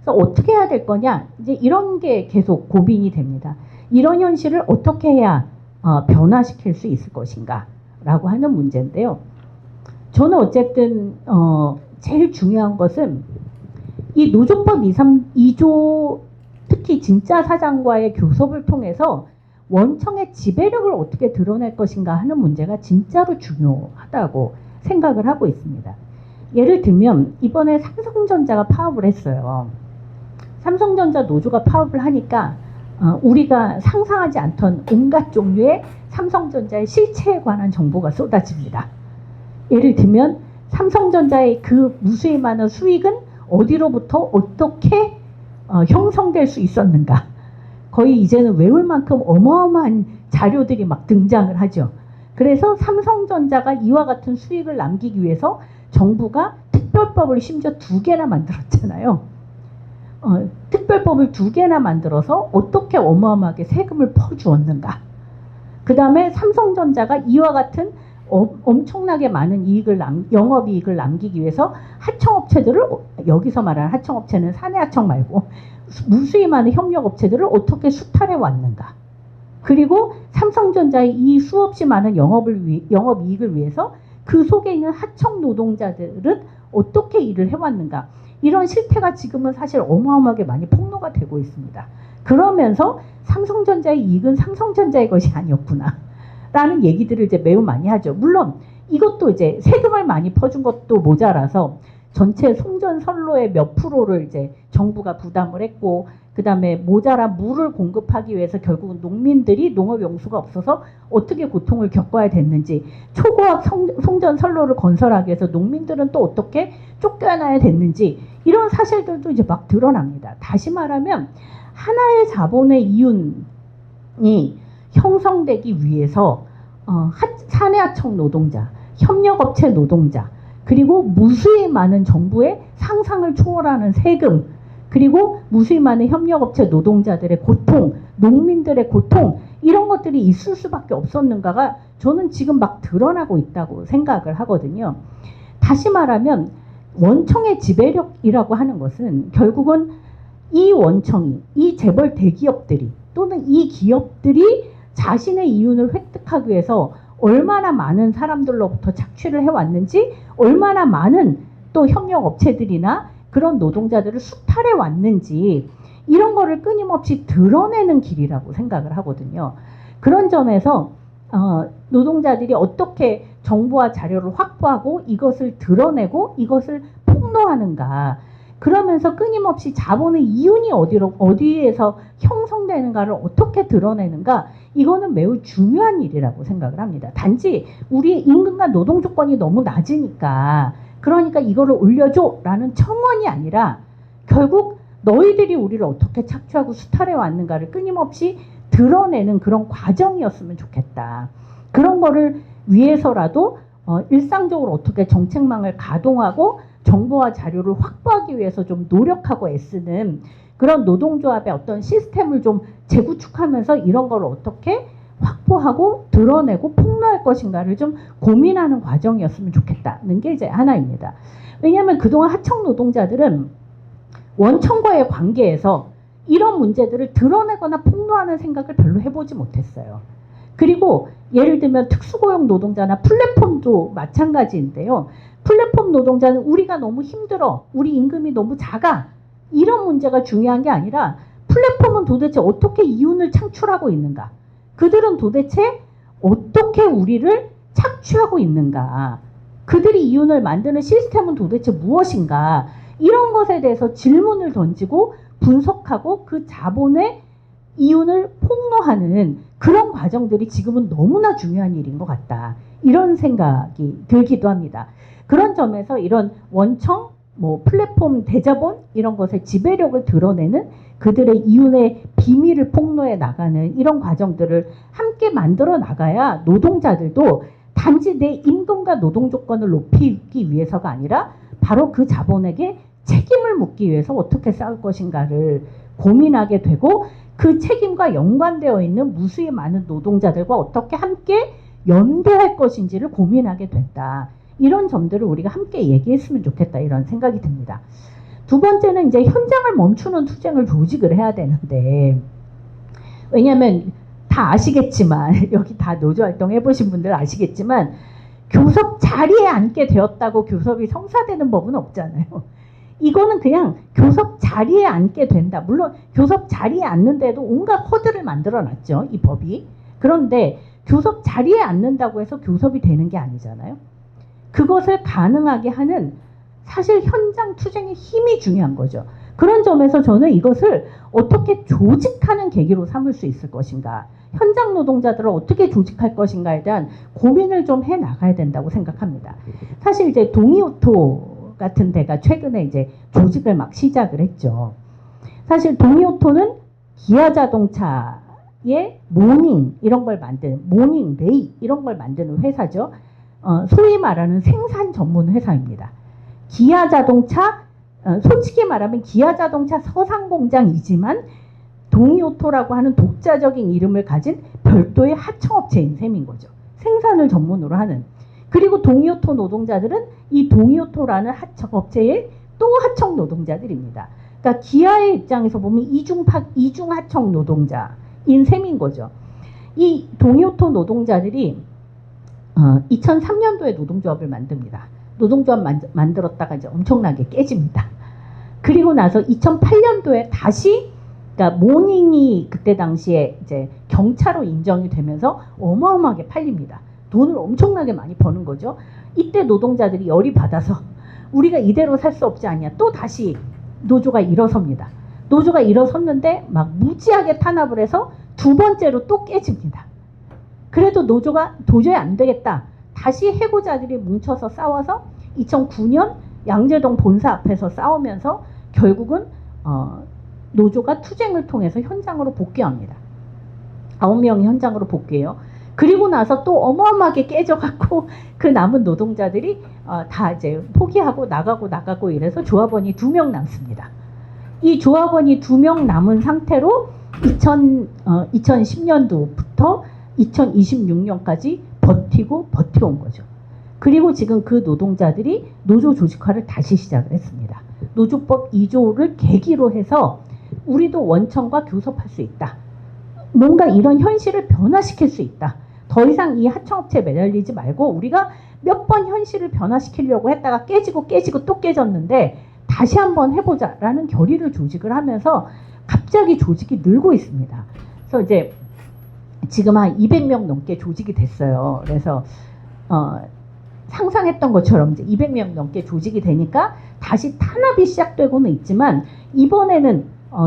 그래서 어떻게 해야 될 거냐? 이제 이런 게 계속 고민이 됩니다. 이런 현실을 어떻게 해야 변화시킬 수 있을 것인가? 라고 하는 문제인데요. 저는 어쨌든 제일 중요한 것은 이 노조법 2조 특히 진짜 사장과의 교섭을 통해서 원청의 지배력을 어떻게 드러낼 것인가 하는 문제가 진짜로 중요하다고 생각을 하고 있습니다. 예를 들면 이번에 삼성전자가 파업을 했어요. 삼성전자 노조가 파업을 하니까 우리가 상상하지 않던 온갖 종류의 삼성전자의 실체에 관한 정보가 쏟아집니다. 예를 들면 삼성전자의 그 무수히 많은 수익은 어디로부터 어떻게 형성될 수 있었는가. 거의 이제는 외울 만큼 어마어마한 자료들이 막 등장을 하죠. 그래서 삼성전자가 이와 같은 수익을 남기기 위해서 정부가 특별법을 심지어 2개나 만들었잖아요. 특별법을 2개나 만들어서 어떻게 어마어마하게 세금을 퍼주었는가. 그 다음에 삼성전자가 이와 같은 엄청나게 많은 영업이익을 남기기 위해서 하청업체들을, 여기서 말하는 하청업체는 사내하청 말고 무수히 많은 협력업체들을 어떻게 수탈해 왔는가. 그리고 삼성전자의 이 수없이 많은 영업이익을 위해서 그 속에 있는 하청 노동자들은 어떻게 일을 해왔는가. 이런 실태가 지금은 사실 어마어마하게 많이 폭로가 되고 있습니다. 그러면서 삼성전자의 이익은 삼성전자의 것이 아니었구나 라는 얘기들을 이제 매우 많이 하죠. 물론 이것도 이제 세금을 많이 퍼준 것도 모자라서 전체 송전선로의 몇 프로를 이제 정부가 부담을 했고, 그 다음에 모자란 물을 공급하기 위해서 결국은 농민들이 농업용수가 없어서 어떻게 고통을 겪어야 됐는지, 초고압 송전선로를 건설하기 위해서 농민들은 또 어떻게 쫓겨나야 됐는지, 이런 사실들도 이제 막 드러납니다. 다시 말하면 하나의 자본의 이윤이 형성되기 위해서 사내하청 노동자, 협력업체 노동자, 그리고 무수히 많은 정부의 상상을 초월하는 세금, 그리고 무수히 많은 협력업체 노동자들의 고통, 농민들의 고통, 이런 것들이 있을 수밖에 없었는가가 저는 지금 막 드러나고 있다고 생각을 하거든요. 다시 말하면 원청의 지배력이라고 하는 것은 결국은 이 원청이, 이 재벌 대기업들이 또는 이 기업들이 자신의 이윤을 획득하기 위해서 얼마나 많은 사람들로부터 착취를 해왔는지, 얼마나 많은 또 협력업체들이나 그런 노동자들을 수탈해 왔는지, 이런 거를 끊임없이 드러내는 길이라고 생각을 하거든요. 그런 점에서 노동자들이 어떻게 정보와 자료를 확보하고 이것을 드러내고 이것을 폭로하는가, 그러면서 끊임없이 자본의 이윤이 어디에서 형성되는가를 어떻게 드러내는가, 이거는 매우 중요한 일이라고 생각을 합니다. 단지 우리 임금과 노동 조건이 너무 낮으니까, 그러니까 이거를 올려줘 라는 청원이 아니라 결국 너희들이 우리를 어떻게 착취하고 수탈해 왔는가를 끊임없이 드러내는 그런 과정이었으면 좋겠다. 그런 거를 위해서라도 일상적으로 어떻게 정책망을 가동하고 정보와 자료를 확보하기 위해서 좀 노력하고 애쓰는 그런 노동조합의 어떤 시스템을 좀 재구축하면서 이런 걸 어떻게 확보하고 드러내고 폭로할 것인가를 좀 고민하는 과정이었으면 좋겠다는 게 이제 하나입니다. 왜냐하면 그동안 하청 노동자들은 원청과의 관계에서 이런 문제들을 드러내거나 폭로하는 생각을 별로 해보지 못했어요. 그리고 예를 들면 특수고용 노동자나 플랫폼도 마찬가지인데요. 플랫폼 노동자는 우리가 너무 힘들어, 우리 임금이 너무 작아, 이런 문제가 중요한 게 아니라 플랫폼은 도대체 어떻게 이윤을 창출하고 있는가, 그들은 도대체 어떻게 우리를 착취하고 있는가, 그들이 이윤을 만드는 시스템은 도대체 무엇인가, 이런 것에 대해서 질문을 던지고 분석하고 그 자본의 이윤을 폭로하는 그런 과정들이 지금은 너무나 중요한 일인 것 같다, 이런 생각이 들기도 합니다. 그런 점에서 이런 원청, 플랫폼 대자본 이런 것의 지배력을 드러내는 그들의 이윤의 비밀을 폭로해 나가는 이런 과정들을 함께 만들어 나가야 노동자들도 단지 내 임금과 노동 조건을 높이기 위해서가 아니라 바로 그 자본에게 책임을 묻기 위해서 어떻게 싸울 것인가를 고민하게 되고, 그 책임과 연관되어 있는 무수히 많은 노동자들과 어떻게 함께 연대할 것인지를 고민하게 된다. 이런 점들을 우리가 함께 얘기했으면 좋겠다, 이런 생각이 듭니다. 두 번째는 이제 현장을 멈추는 투쟁을 조직을 해야 되는데, 왜냐하면 다 아시겠지만, 여기 다 노조활동 해보신 분들 아시겠지만, 교섭 자리에 앉게 되었다고 교섭이 성사되는 법은 없잖아요. 이거는 그냥 교섭 자리에 앉게 된다. 물론 교섭 자리에 앉는데도 온갖 허들을 만들어놨죠, 이 법이. 그런데 교섭 자리에 앉는다고 해서 교섭이 되는 게 아니잖아요. 그것을 가능하게 하는 사실 현장 투쟁의 힘이 중요한 거죠. 그런 점에서 저는 이것을 어떻게 조직하는 계기로 삼을 수 있을 것인가, 현장 노동자들을 어떻게 조직할 것인가에 대한 고민을 좀 해 나가야 된다고 생각합니다. 사실 이제 동이오토 같은 데가 최근에 이제 조직을 막 시작을 했죠. 사실 동이오토는 기아 자동차의 모닝 이런 걸 만드는, 모닝 레이 이런 걸 만드는 회사죠. 소위 말하는 생산 전문 회사입니다. 기아 자동차, 솔직히 말하면 기아 자동차 서산 공장이지만 동이오토라고 하는 독자적인 이름을 가진 별도의 하청업체인 셈인 거죠. 생산을 전문으로 하는. 그리고 동이오토 노동자들은 이 동이오토라는 하청업체의 또 하청 노동자들입니다. 그러니까 기아의 입장에서 보면 이중 하청 노동자인 셈인 거죠. 이 동이오토 노동자들이 2003년도에 노동조합을 만듭니다. 노동조합 만들었다가 이제 엄청나게 깨집니다. 그리고 나서 2008년도에 다시, 그러니까 모닝이 그때 당시에 이제 경차로 인정이 되면서 어마어마하게 팔립니다. 돈을 엄청나게 많이 버는 거죠. 이때 노동자들이 열이 받아서 우리가 이대로 살 수 없지 않냐, 또 다시 노조가 일어섭니다. 노조가 일어섰는데 막 무지하게 탄압을 해서 두 번째로 또 깨집니다. 그래도 노조가 도저히 안 되겠다. 다시 해고자들이 뭉쳐서 싸워서 2009년 양재동 본사 앞에서 싸우면서 결국은 노조가 투쟁을 통해서 현장으로 복귀합니다. 9명이 현장으로 복귀해요. 그리고 나서 또 어마어마하게 깨져갖고 그 남은 노동자들이 다 이제 포기하고 나가고 이래서 조합원이 2명 남습니다. 이 조합원이 2명 남은 상태로 2010년도부터 2026년까지 버텨온 거죠. 그리고 지금 그 노동자들이 노조 조직화를 다시 시작을 했습니다. 노조법 2조를 계기로 해서 우리도 원청과 교섭할 수 있다. 뭔가 이런 현실을 변화시킬 수 있다. 더 이상 이 하청업체에 매달리지 말고 우리가 몇 번 현실을 변화시키려고 했다가 깨지고 또 깨졌는데 다시 한번 해보자라는 결의를 조직을 하면서 갑자기 조직이 늘고 있습니다. 그래서 이제 지금 한 200명 넘게 조직이 됐어요. 그래서 상상했던 것처럼 이제 200명 넘게 조직이 되니까 다시 탄압이 시작되고는 있지만 이번에는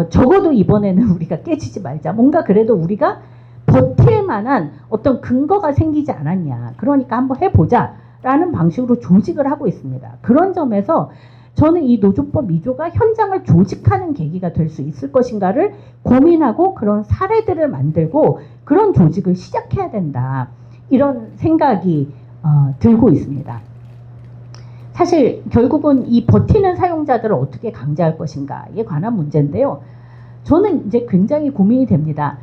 적어도 이번에는 우리가 깨지지 말자. 뭔가 그래도 우리가 버틸 만한 어떤 근거가 생기지 않았냐. 그러니까 한번 해보자 라는 방식으로 조직을 하고 있습니다. 그런 점에서 저는 이 노조법 2조가 현장을 조직하는 계기가 될 수 있을 것인가를 고민하고 그런 사례들을 만들고 그런 조직을 시작해야 된다. 이런 생각이 들고 있습니다. 사실 결국은 이 버티는 사용자들을 어떻게 강제할 것인가에 관한 문제인데요. 저는 이제 굉장히 고민이 됩니다.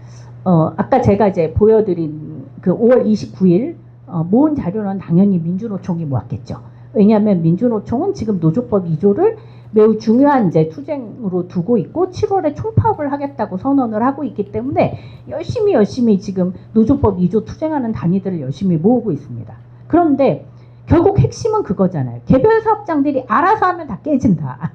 아까 제가 이제 보여드린 그 5월 29일 모은 자료는 당연히 민주노총이 모았겠죠. 왜냐하면 민주노총은 지금 노조법 2조를 매우 중요한 이제 투쟁으로 두고 있고 7월에 총파업을 하겠다고 선언을 하고 있기 때문에 열심히 지금 노조법 2조 투쟁하는 단위들을 열심히 모으고 있습니다. 그런데 결국 핵심은 그거잖아요. 개별 사업장들이 알아서 하면 다 깨진다.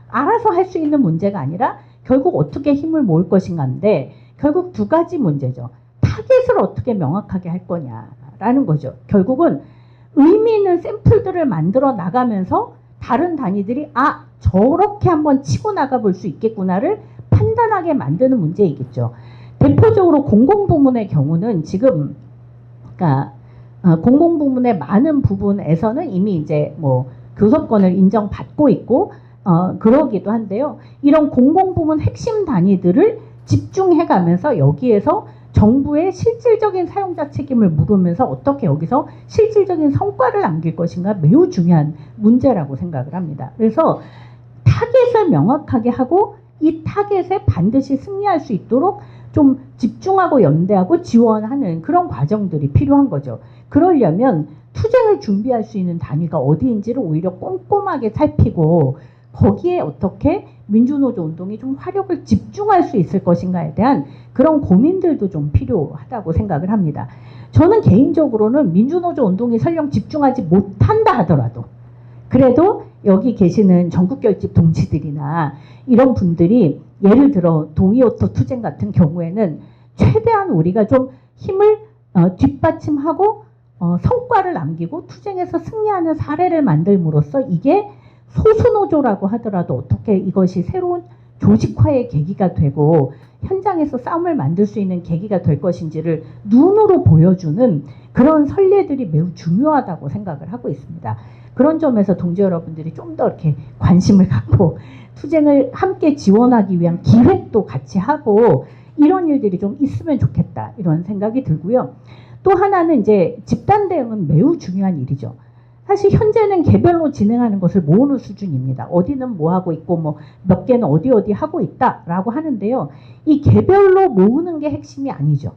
알아서 할 수 있는 문제가 아니라 결국 어떻게 힘을 모을 것인가인데 결국 두 가지 문제죠. 타겟을 어떻게 명확하게 할 거냐라는 거죠. 결국은 의미 있는 샘플들을 만들어 나가면서 다른 단위들이 저렇게 한번 치고 나가 볼 수 있겠구나를 판단하게 만드는 문제이겠죠. 대표적으로 공공부문의 경우는 지금 그러니까 공공부문의 많은 부분에서는 이미 이제 뭐 교섭권을 인정받고 있고 그러기도 한데요. 이런 공공부문 핵심 단위들을 집중해가면서 여기에서 정부의 실질적인 사용자 책임을 물으면서 어떻게 여기서 실질적인 성과를 남길 것인가 매우 중요한 문제라고 생각을 합니다. 그래서 타겟을 명확하게 하고 이 타겟에 반드시 승리할 수 있도록 좀 집중하고 연대하고 지원하는 그런 과정들이 필요한 거죠. 그러려면 투쟁을 준비할 수 있는 단위가 어디인지를 오히려 꼼꼼하게 살피고 거기에 어떻게 민주노조 운동이 좀 화력을 집중할 수 있을 것인가에 대한 그런 고민들도 좀 필요하다고 생각을 합니다. 저는 개인적으로는 민주노조 운동이 설령 집중하지 못한다 하더라도 그래도 여기 계시는 전국결집 동지들이나 이런 분들이 예를 들어 동이오토 투쟁 같은 경우에는 최대한 우리가 좀 힘을 뒷받침하고 성과를 남기고 투쟁에서 승리하는 사례를 만들므로써 이게 소수노조라고 하더라도 어떻게 이것이 새로운 조직화의 계기가 되고 현장에서 싸움을 만들 수 있는 계기가 될 것인지를 눈으로 보여주는 그런 선례들이 매우 중요하다고 생각을 하고 있습니다. 그런 점에서 동지 여러분들이 좀 더 이렇게 관심을 갖고 투쟁을 함께 지원하기 위한 기획도 같이 하고 이런 일들이 좀 있으면 좋겠다 이런 생각이 들고요. 또 하나는 이제 집단 대응은 매우 중요한 일이죠. 사실 현재는 개별로 진행하는 것을 모으는 수준입니다. 어디는 뭐 하고 있고 뭐 몇 개는 어디 하고 있다라고 하는데요. 이 개별로 모으는 게 핵심이 아니죠.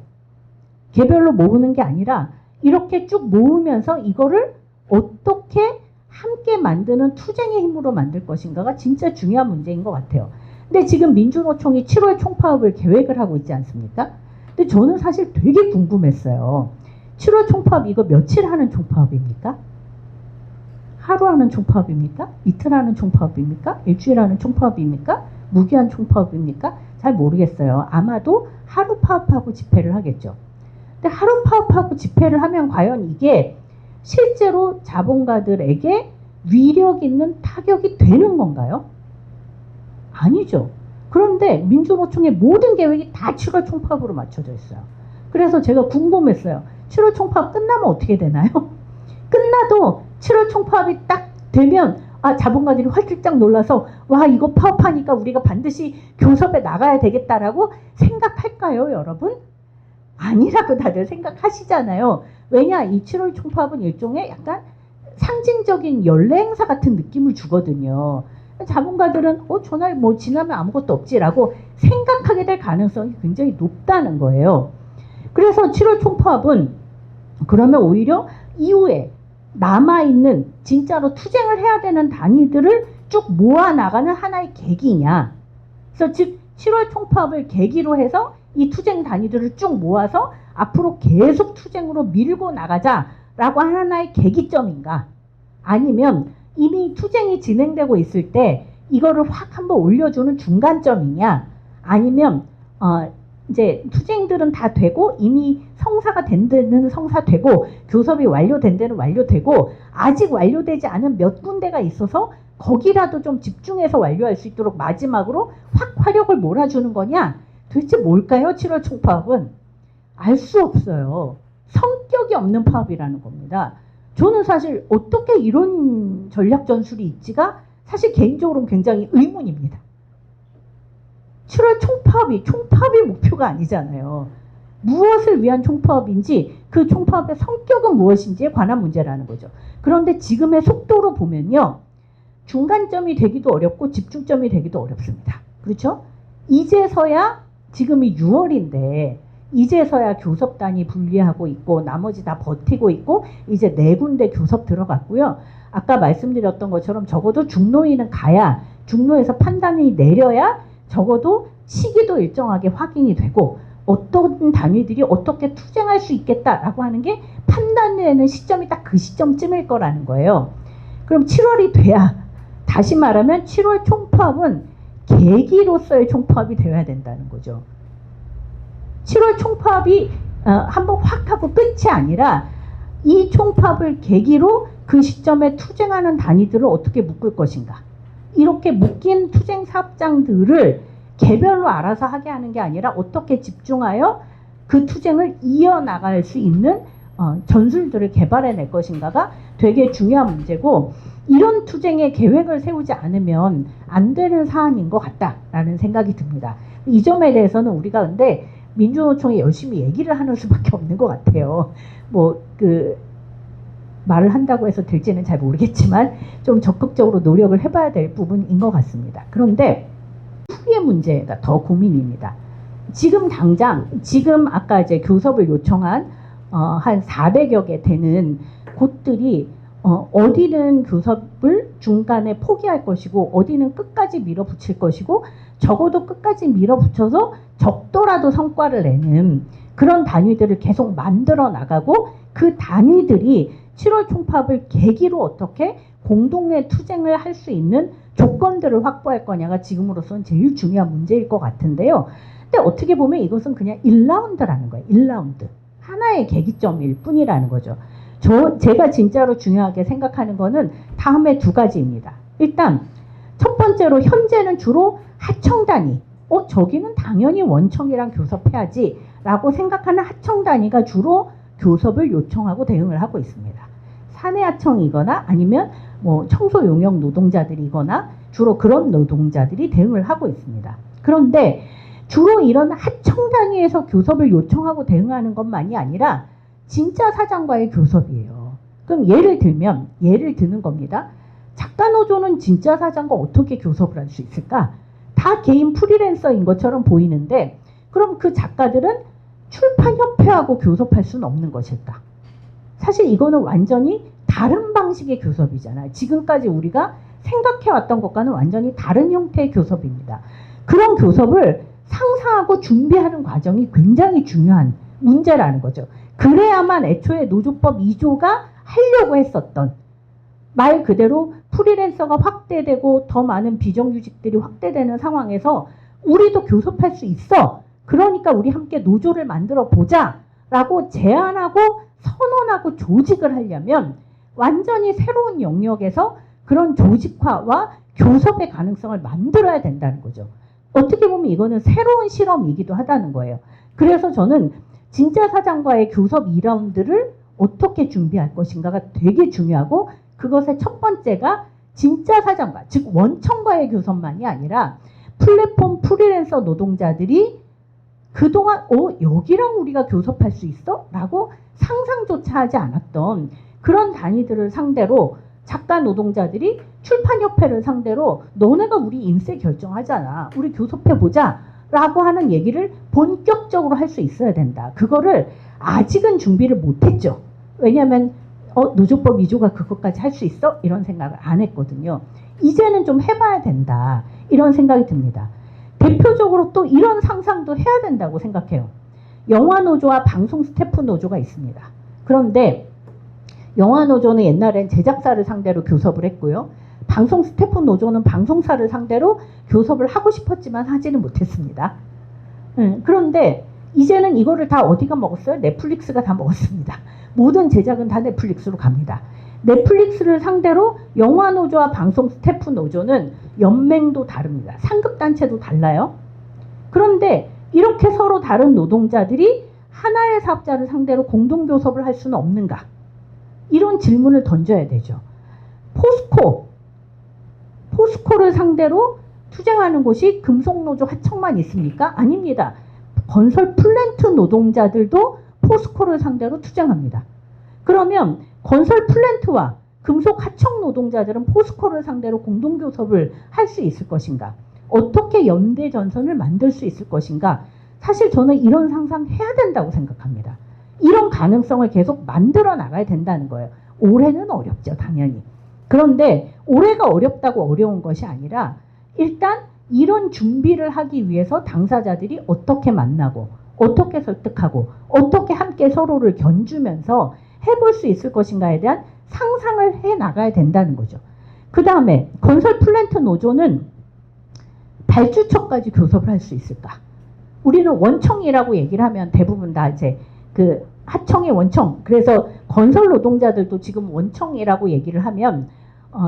개별로 모으는 게 아니라 이렇게 쭉 모으면서 이거를 어떻게 함께 만드는 투쟁의 힘으로 만들 것인가가 진짜 중요한 문제인 것 같아요. 근데 지금 민주노총이 7월 총파업을 계획을 하고 있지 않습니까? 근데 저는 사실 되게 궁금했어요. 7월 총파업 이거 며칠 하는 총파업입니까? 하루 하는 총파업입니까? 이틀 하는 총파업입니까? 일주일 하는 총파업입니까? 무기한 총파업입니까? 잘 모르겠어요. 아마도 하루 파업하고 집회를 하겠죠. 근데 하루 파업하고 집회를 하면 과연 이게 실제로 자본가들에게 위력 있는 타격이 되는 건가요? 아니죠. 그런데 민주노총의 모든 계획이 다 7월 총파업으로 맞춰져 있어요. 그래서 제가 궁금했어요. 7월 총파업 끝나면 어떻게 되나요? 끝나도 7월 총파업이 딱 되면 자본가들이 활짝 놀라서 와 이거 파업하니까 우리가 반드시 교섭에 나가야 되겠다라고 생각할까요, 여러분? 아니라고 다들 생각하시잖아요. 왜냐, 이 7월 총파업은 일종의 약간 상징적인 연례 행사 같은 느낌을 주거든요. 자본가들은 전날 뭐 지나면 아무것도 없지라고 생각하게 될 가능성이 굉장히 높다는 거예요. 그래서 7월 총파업은 그러면 오히려 이후에 남아있는 진짜로 투쟁을 해야 되는 단위들을 쭉 모아나가는 하나의 계기냐. 그래서 즉 7월 총파업을 계기로 해서 이 투쟁 단위들을 쭉 모아서 앞으로 계속 투쟁으로 밀고 나가자라고 하나의 계기점인가. 아니면 이미 투쟁이 진행되고 있을 때 이거를 확 한번 올려주는 중간점이냐. 아니면 이제 투쟁들은 다 되고 이미 성사가 된 데는 성사되고 교섭이 완료된 데는 완료되고 아직 완료되지 않은 몇 군데가 있어서 거기라도 좀 집중해서 완료할 수 있도록 마지막으로 확 화력을 몰아주는 거냐. 도대체 뭘까요? 7월 총파업은 알 수 없어요. 성격이 없는 파업이라는 겁니다. 저는 사실 어떻게 이런 전략 전술이 있지가 사실 개인적으로는 굉장히 의문입니다. 7월 총파업이 목표가 아니잖아요. 무엇을 위한 총파업인지 그 총파업의 성격은 무엇인지에 관한 문제라는 거죠. 그런데 지금의 속도로 보면요. 중간점이 되기도 어렵고 집중점이 되기도 어렵습니다. 그렇죠? 이제서야 지금이 6월인데 이제서야 교섭단이 분리하고 있고 나머지 다 버티고 있고 이제 4군데 교섭 들어갔고요. 아까 말씀드렸던 것처럼 적어도 중노위는 가야 중노에서 판단이 내려야 적어도 시기도 일정하게 확인이 되고 어떤 단위들이 어떻게 투쟁할 수 있겠다라고 하는 게 판단되는 시점이 딱 그 시점쯤일 거라는 거예요. 그럼 7월이 돼야 다시 말하면 7월 총파업은 계기로서의 총파업이 되어야 된다는 거죠. 7월 총파업이 한번 확 하고 끝이 아니라 이 총파업을 계기로 그 시점에 투쟁하는 단위들을 어떻게 묶을 것인가. 이렇게 묶인 투쟁 사업장들을 개별로 알아서 하게 하는 게 아니라 어떻게 집중하여 그 투쟁을 이어나갈 수 있는 전술들을 개발해낼 것인가가 되게 중요한 문제고 이런 투쟁의 계획을 세우지 않으면 안 되는 사안인 것 같다라는 생각이 듭니다. 이 점에 대해서는 우리가 근데 민주노총에 열심히 얘기를 하는 수밖에 없는 것 같아요. 말을 한다고 해서 될지는 잘 모르겠지만 좀 적극적으로 노력을 해봐야 될 부분인 것 같습니다. 그런데 후의 문제가 더 고민입니다. 지금 아까 이제 교섭을 요청한 한 400여 개 되는 곳들이 어디는 교섭을 중간에 포기할 것이고 어디는 끝까지 밀어붙일 것이고 적어도 끝까지 밀어붙여서 적더라도 성과를 내는 그런 단위들을 계속 만들어 나가고 그 단위들이 7월 총파업을 계기로 어떻게 공동의 투쟁을 할 수 있는 조건들을 확보할 거냐가 지금으로서는 제일 중요한 문제일 것 같은데요. 근데 어떻게 보면 이것은 그냥 1라운드라는 거예요. 1라운드. 하나의 계기점일 뿐이라는 거죠. 제가 진짜로 중요하게 생각하는 거는 다음에 2가지입니다. 일단 첫 번째로 현재는 주로 하청 단위, 저기는 당연히 원청이랑 교섭해야지 라고 생각하는 하청 단위가 주로 교섭을 요청하고 대응을 하고 있습니다. 사내하청이거나 아니면 뭐 청소 용역 노동자들이거나 주로 그런 노동자들이 대응을 하고 있습니다. 그런데 주로 이런 하청 단위에서 교섭을 요청하고 대응하는 것만이 아니라 진짜 사장과의 교섭이에요. 그럼 예를 드는 겁니다. 작가노조는 진짜 사장과 어떻게 교섭을 할 수 있을까? 다 개인 프리랜서인 것처럼 보이는데 그럼 그 작가들은 출판협회하고 교섭할 수는 없는 것일까? 사실 이거는 완전히 다른 방식의 교섭이잖아요. 지금까지 우리가 생각해왔던 것과는 완전히 다른 형태의 교섭입니다. 그런 교섭을 상상하고 준비하는 과정이 굉장히 중요한 문제라는 거죠. 그래야만 애초에 노조법 2조가 하려고 했었던 말 그대로 프리랜서가 확대되고 더 많은 비정규직들이 확대되는 상황에서 우리도 교섭할 수 있어. 그러니까 우리 함께 노조를 만들어 보자 라고 제안하고 선언하고 조직을 하려면 완전히 새로운 영역에서 그런 조직화와 교섭의 가능성을 만들어야 된다는 거죠. 어떻게 보면 이거는 새로운 실험이기도 하다는 거예요. 그래서 저는 진짜 사장과의 교섭 2라운드를 어떻게 준비할 것인가가 되게 중요하고 그것의 첫 번째가 진짜 사장과 즉 원청과의 교섭만이 아니라 플랫폼 프리랜서 노동자들이 그동안 여기랑 우리가 교섭할 수 있어? 라고 상상조차 하지 않았던 그런 단위들을 상대로 작가 노동자들이 출판협회를 상대로 너네가 우리 인세 결정하잖아. 우리 교섭해보자 라고 하는 얘기를 본격적으로 할 수 있어야 된다. 그거를 아직은 준비를 못했죠. 왜냐하면 노조법 2조가 그것까지 할 수 있어? 이런 생각을 안 했거든요. 이제는 좀 해봐야 된다. 이런 생각이 듭니다. 대표적으로 또 이런 상상도 해야 된다고 생각해요. 영화노조와 방송 스태프 노조가 있습니다. 그런데 영화노조는 옛날엔 제작사를 상대로 교섭을 했고요. 방송 스태프 노조는 방송사를 상대로 교섭을 하고 싶었지만 하지는 못했습니다. 그런데 이제는 이거를 다 어디가 먹었어요? 넷플릭스가 다 먹었습니다. 모든 제작은 다 넷플릭스로 갑니다. 넷플릭스를 상대로 영화노조와 방송 스태프 노조는 연맹도 다릅니다. 상급단체도 달라요. 그런데 이렇게 서로 다른 노동자들이 하나의 사업자를 상대로 공동교섭을 할 수는 없는가? 이런 질문을 던져야 되죠. 포스코를 상대로 투쟁하는 곳이 금속노조 하청만 있습니까? 아닙니다. 건설 플랜트 노동자들도 포스코를 상대로 투쟁합니다. 그러면 건설 플랜트와 금속 하청 노동자들은 포스코를 상대로 공동교섭을 할 수 있을 것인가? 어떻게 연대 전선을 만들 수 있을 것인가? 사실 저는 이런 상상 해야 된다고 생각합니다. 이런 가능성을 계속 만들어 나가야 된다는 거예요. 올해는 어렵죠, 당연히. 그런데 올해가 어렵다고 어려운 것이 아니라 일단 이런 준비를 하기 위해서 당사자들이 어떻게 만나고 어떻게 설득하고 어떻게 함께 서로를 견주면서 해볼 수 있을 것인가에 대한 상상을 해 나가야 된다는 거죠. 그 다음에 건설 플랜트 노조는 발주처까지 교섭을 할 수 있을까? 우리는 원청이라고 얘기를 하면 대부분 다 이제 그 하청의 원청, 그래서 건설 노동자들도 지금 원청이라고 얘기를 하면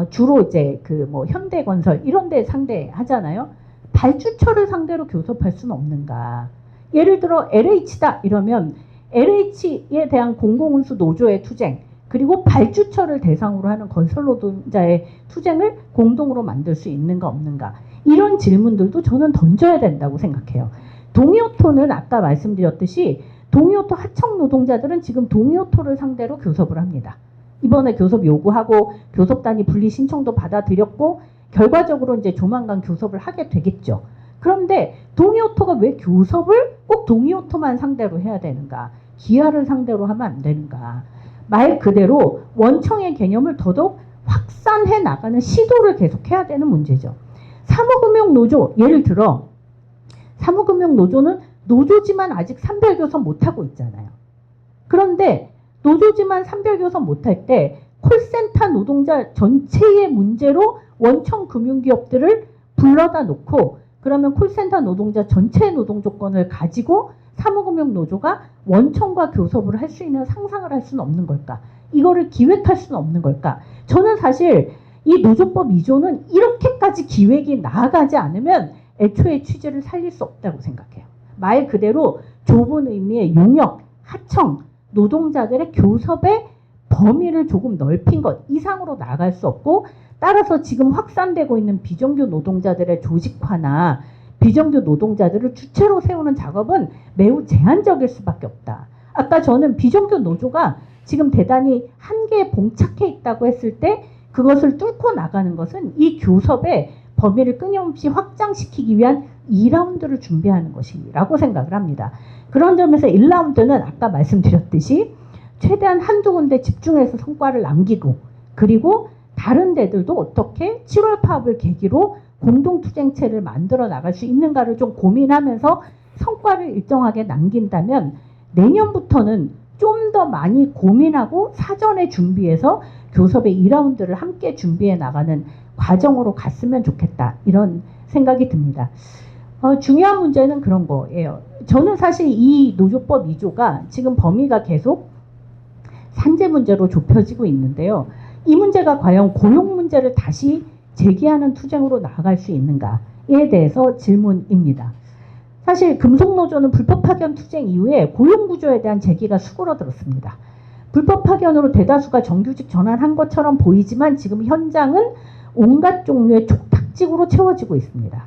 주로 이제 그 뭐 현대건설 이런 데 상대하잖아요. 발주처를 상대로 교섭할 수는 없는가? 예를 들어 LH다 이러면 LH에 대한 공공운수 노조의 투쟁, 그리고 발주처를 대상으로 하는 건설 노동자의 투쟁을 공동으로 만들 수 있는가 없는가? 이런 질문들도 저는 던져야 된다고 생각해요. 동이오토는 아까 말씀드렸듯이 동이오토 하청 노동자들은 지금 동이오토를 상대로 교섭을 합니다. 이번에 교섭 요구하고 교섭단위 분리 신청도 받아들였고 결과적으로 이제 조만간 교섭을 하게 되겠죠. 그런데 동이오토가 왜 교섭을 꼭 동이오토만 상대로 해야 되는가? 기아를 상대로 하면 안 되는가? 말 그대로 원청의 개념을 더더욱 확산해 나가는 시도를 계속해야 되는 문제죠. 사무금융노조, 예를 들어 사무금융노조는 노조지만 아직 산별교섭 못하고 있잖아요. 그런데 노조지만 산별교섭 못할 때 콜센터 노동자 전체의 문제로 원청 금융기업들을 불러다 놓고 그러면 콜센터 노동자 전체의 노동조건을 가지고 사무금융노조가 원청과 교섭을 할 수 있는 상상을 할 수는 없는 걸까? 이거를 기획할 수는 없는 걸까? 저는 사실 이 노조법 2조는 이렇게까지 기획이 나아가지 않으면 애초에 취지를 살릴 수 없다고 생각해요. 말 그대로 좁은 의미의 용역, 하청, 노동자들의 교섭의 범위를 조금 넓힌 것 이상으로 나아갈 수 없고, 따라서 지금 확산되고 있는 비정규 노동자들의 조직화나 비정규 노동자들을 주체로 세우는 작업은 매우 제한적일 수밖에 없다. 아까 저는 비정규 노조가 지금 대단히 한계에 봉착해 있다고 했을 때 그것을 뚫고 나가는 것은 이 교섭의 범위를 끊임없이 확장시키기 위한 2라운드를 준비하는 것이라고 생각을 합니다. 그런 점에서 1라운드는 아까 말씀드렸듯이 최대한 한두 군데 집중해서 성과를 남기고, 그리고 다른 데들도 어떻게 7월 파업을 계기로 공동투쟁체를 만들어 나갈 수 있는가를 좀 고민하면서 성과를 일정하게 남긴다면 내년부터는 좀 더 많이 고민하고 사전에 준비해서 교섭의 2라운드를 함께 준비해 나가는 과정으로 갔으면 좋겠다, 이런 생각이 듭니다. 중요한 문제는 그런 거예요. 저는 사실 이 노조법 2조가 지금 범위가 계속 산재 문제로 좁혀지고 있는데요. 이 문제가 과연 고용 문제를 다시 제기하는 투쟁으로 나아갈 수 있는가에 대해서 질문입니다. 사실 금속노조는 불법 파견 투쟁 이후에 고용구조에 대한 제기가 수그러들었습니다. 불법 파견으로 대다수가 정규직 전환한 것처럼 보이지만 지금 현장은 온갖 종류의 촉탁직으로 채워지고 있습니다.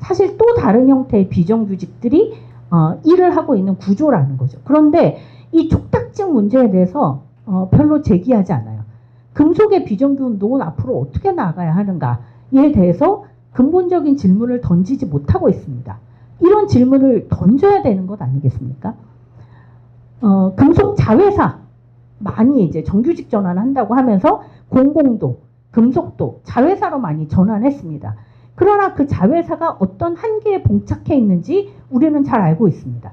사실 또 다른 형태의 비정규직들이 일을 하고 있는 구조라는 거죠. 그런데 이 촉탁직 문제에 대해서 별로 제기하지 않아요. 금속의 비정규 운동은 앞으로 어떻게 나가야 하는가에 대해서 근본적인 질문을 던지지 못하고 있습니다. 이런 질문을 던져야 되는 것 아니겠습니까? 금속 자회사 많이 이제 정규직 전환한다고 하면서 공공도, 금속도 자회사로 많이 전환했습니다. 그러나 그 자회사가 어떤 한계에 봉착해 있는지 우리는 잘 알고 있습니다.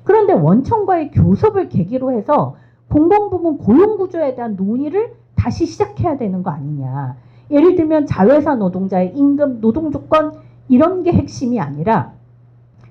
그런데 원청과의 교섭을 계기로 해서 공공부문 고용구조에 대한 논의를 다시 시작해야 되는 거 아니냐. 예를 들면 자회사 노동자의 임금, 노동조건 이런 게 핵심이 아니라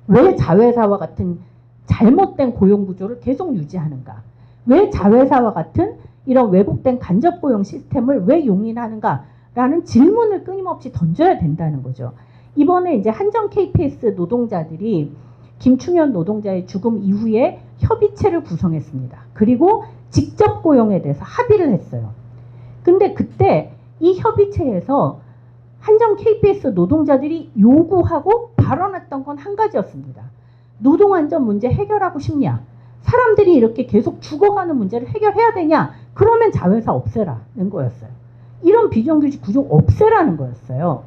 왜 자회사와 같은 잘못된 고용구조를 계속 유지하는가. 왜 자회사와 같은 이런 왜곡된 간접고용 시스템을 왜 용인하는가라는 질문을 끊임없이 던져야 된다는 거죠. 이번에 이제 한정 KPS 노동자들이 김충현 노동자의 죽음 이후에 협의체를 구성했습니다. 그리고 직접 고용에 대해서 합의를 했어요. 근데 그때 이 협의체에서 한정 KPS 노동자들이 요구하고 발언했던 건 한 가지였습니다. 노동안전 문제 해결하고 싶냐? 사람들이 이렇게 계속 죽어가는 문제를 해결해야 되냐? 그러면 자회사 없애라는 거였어요. 이런 비정규직 구조 없애라는 거였어요.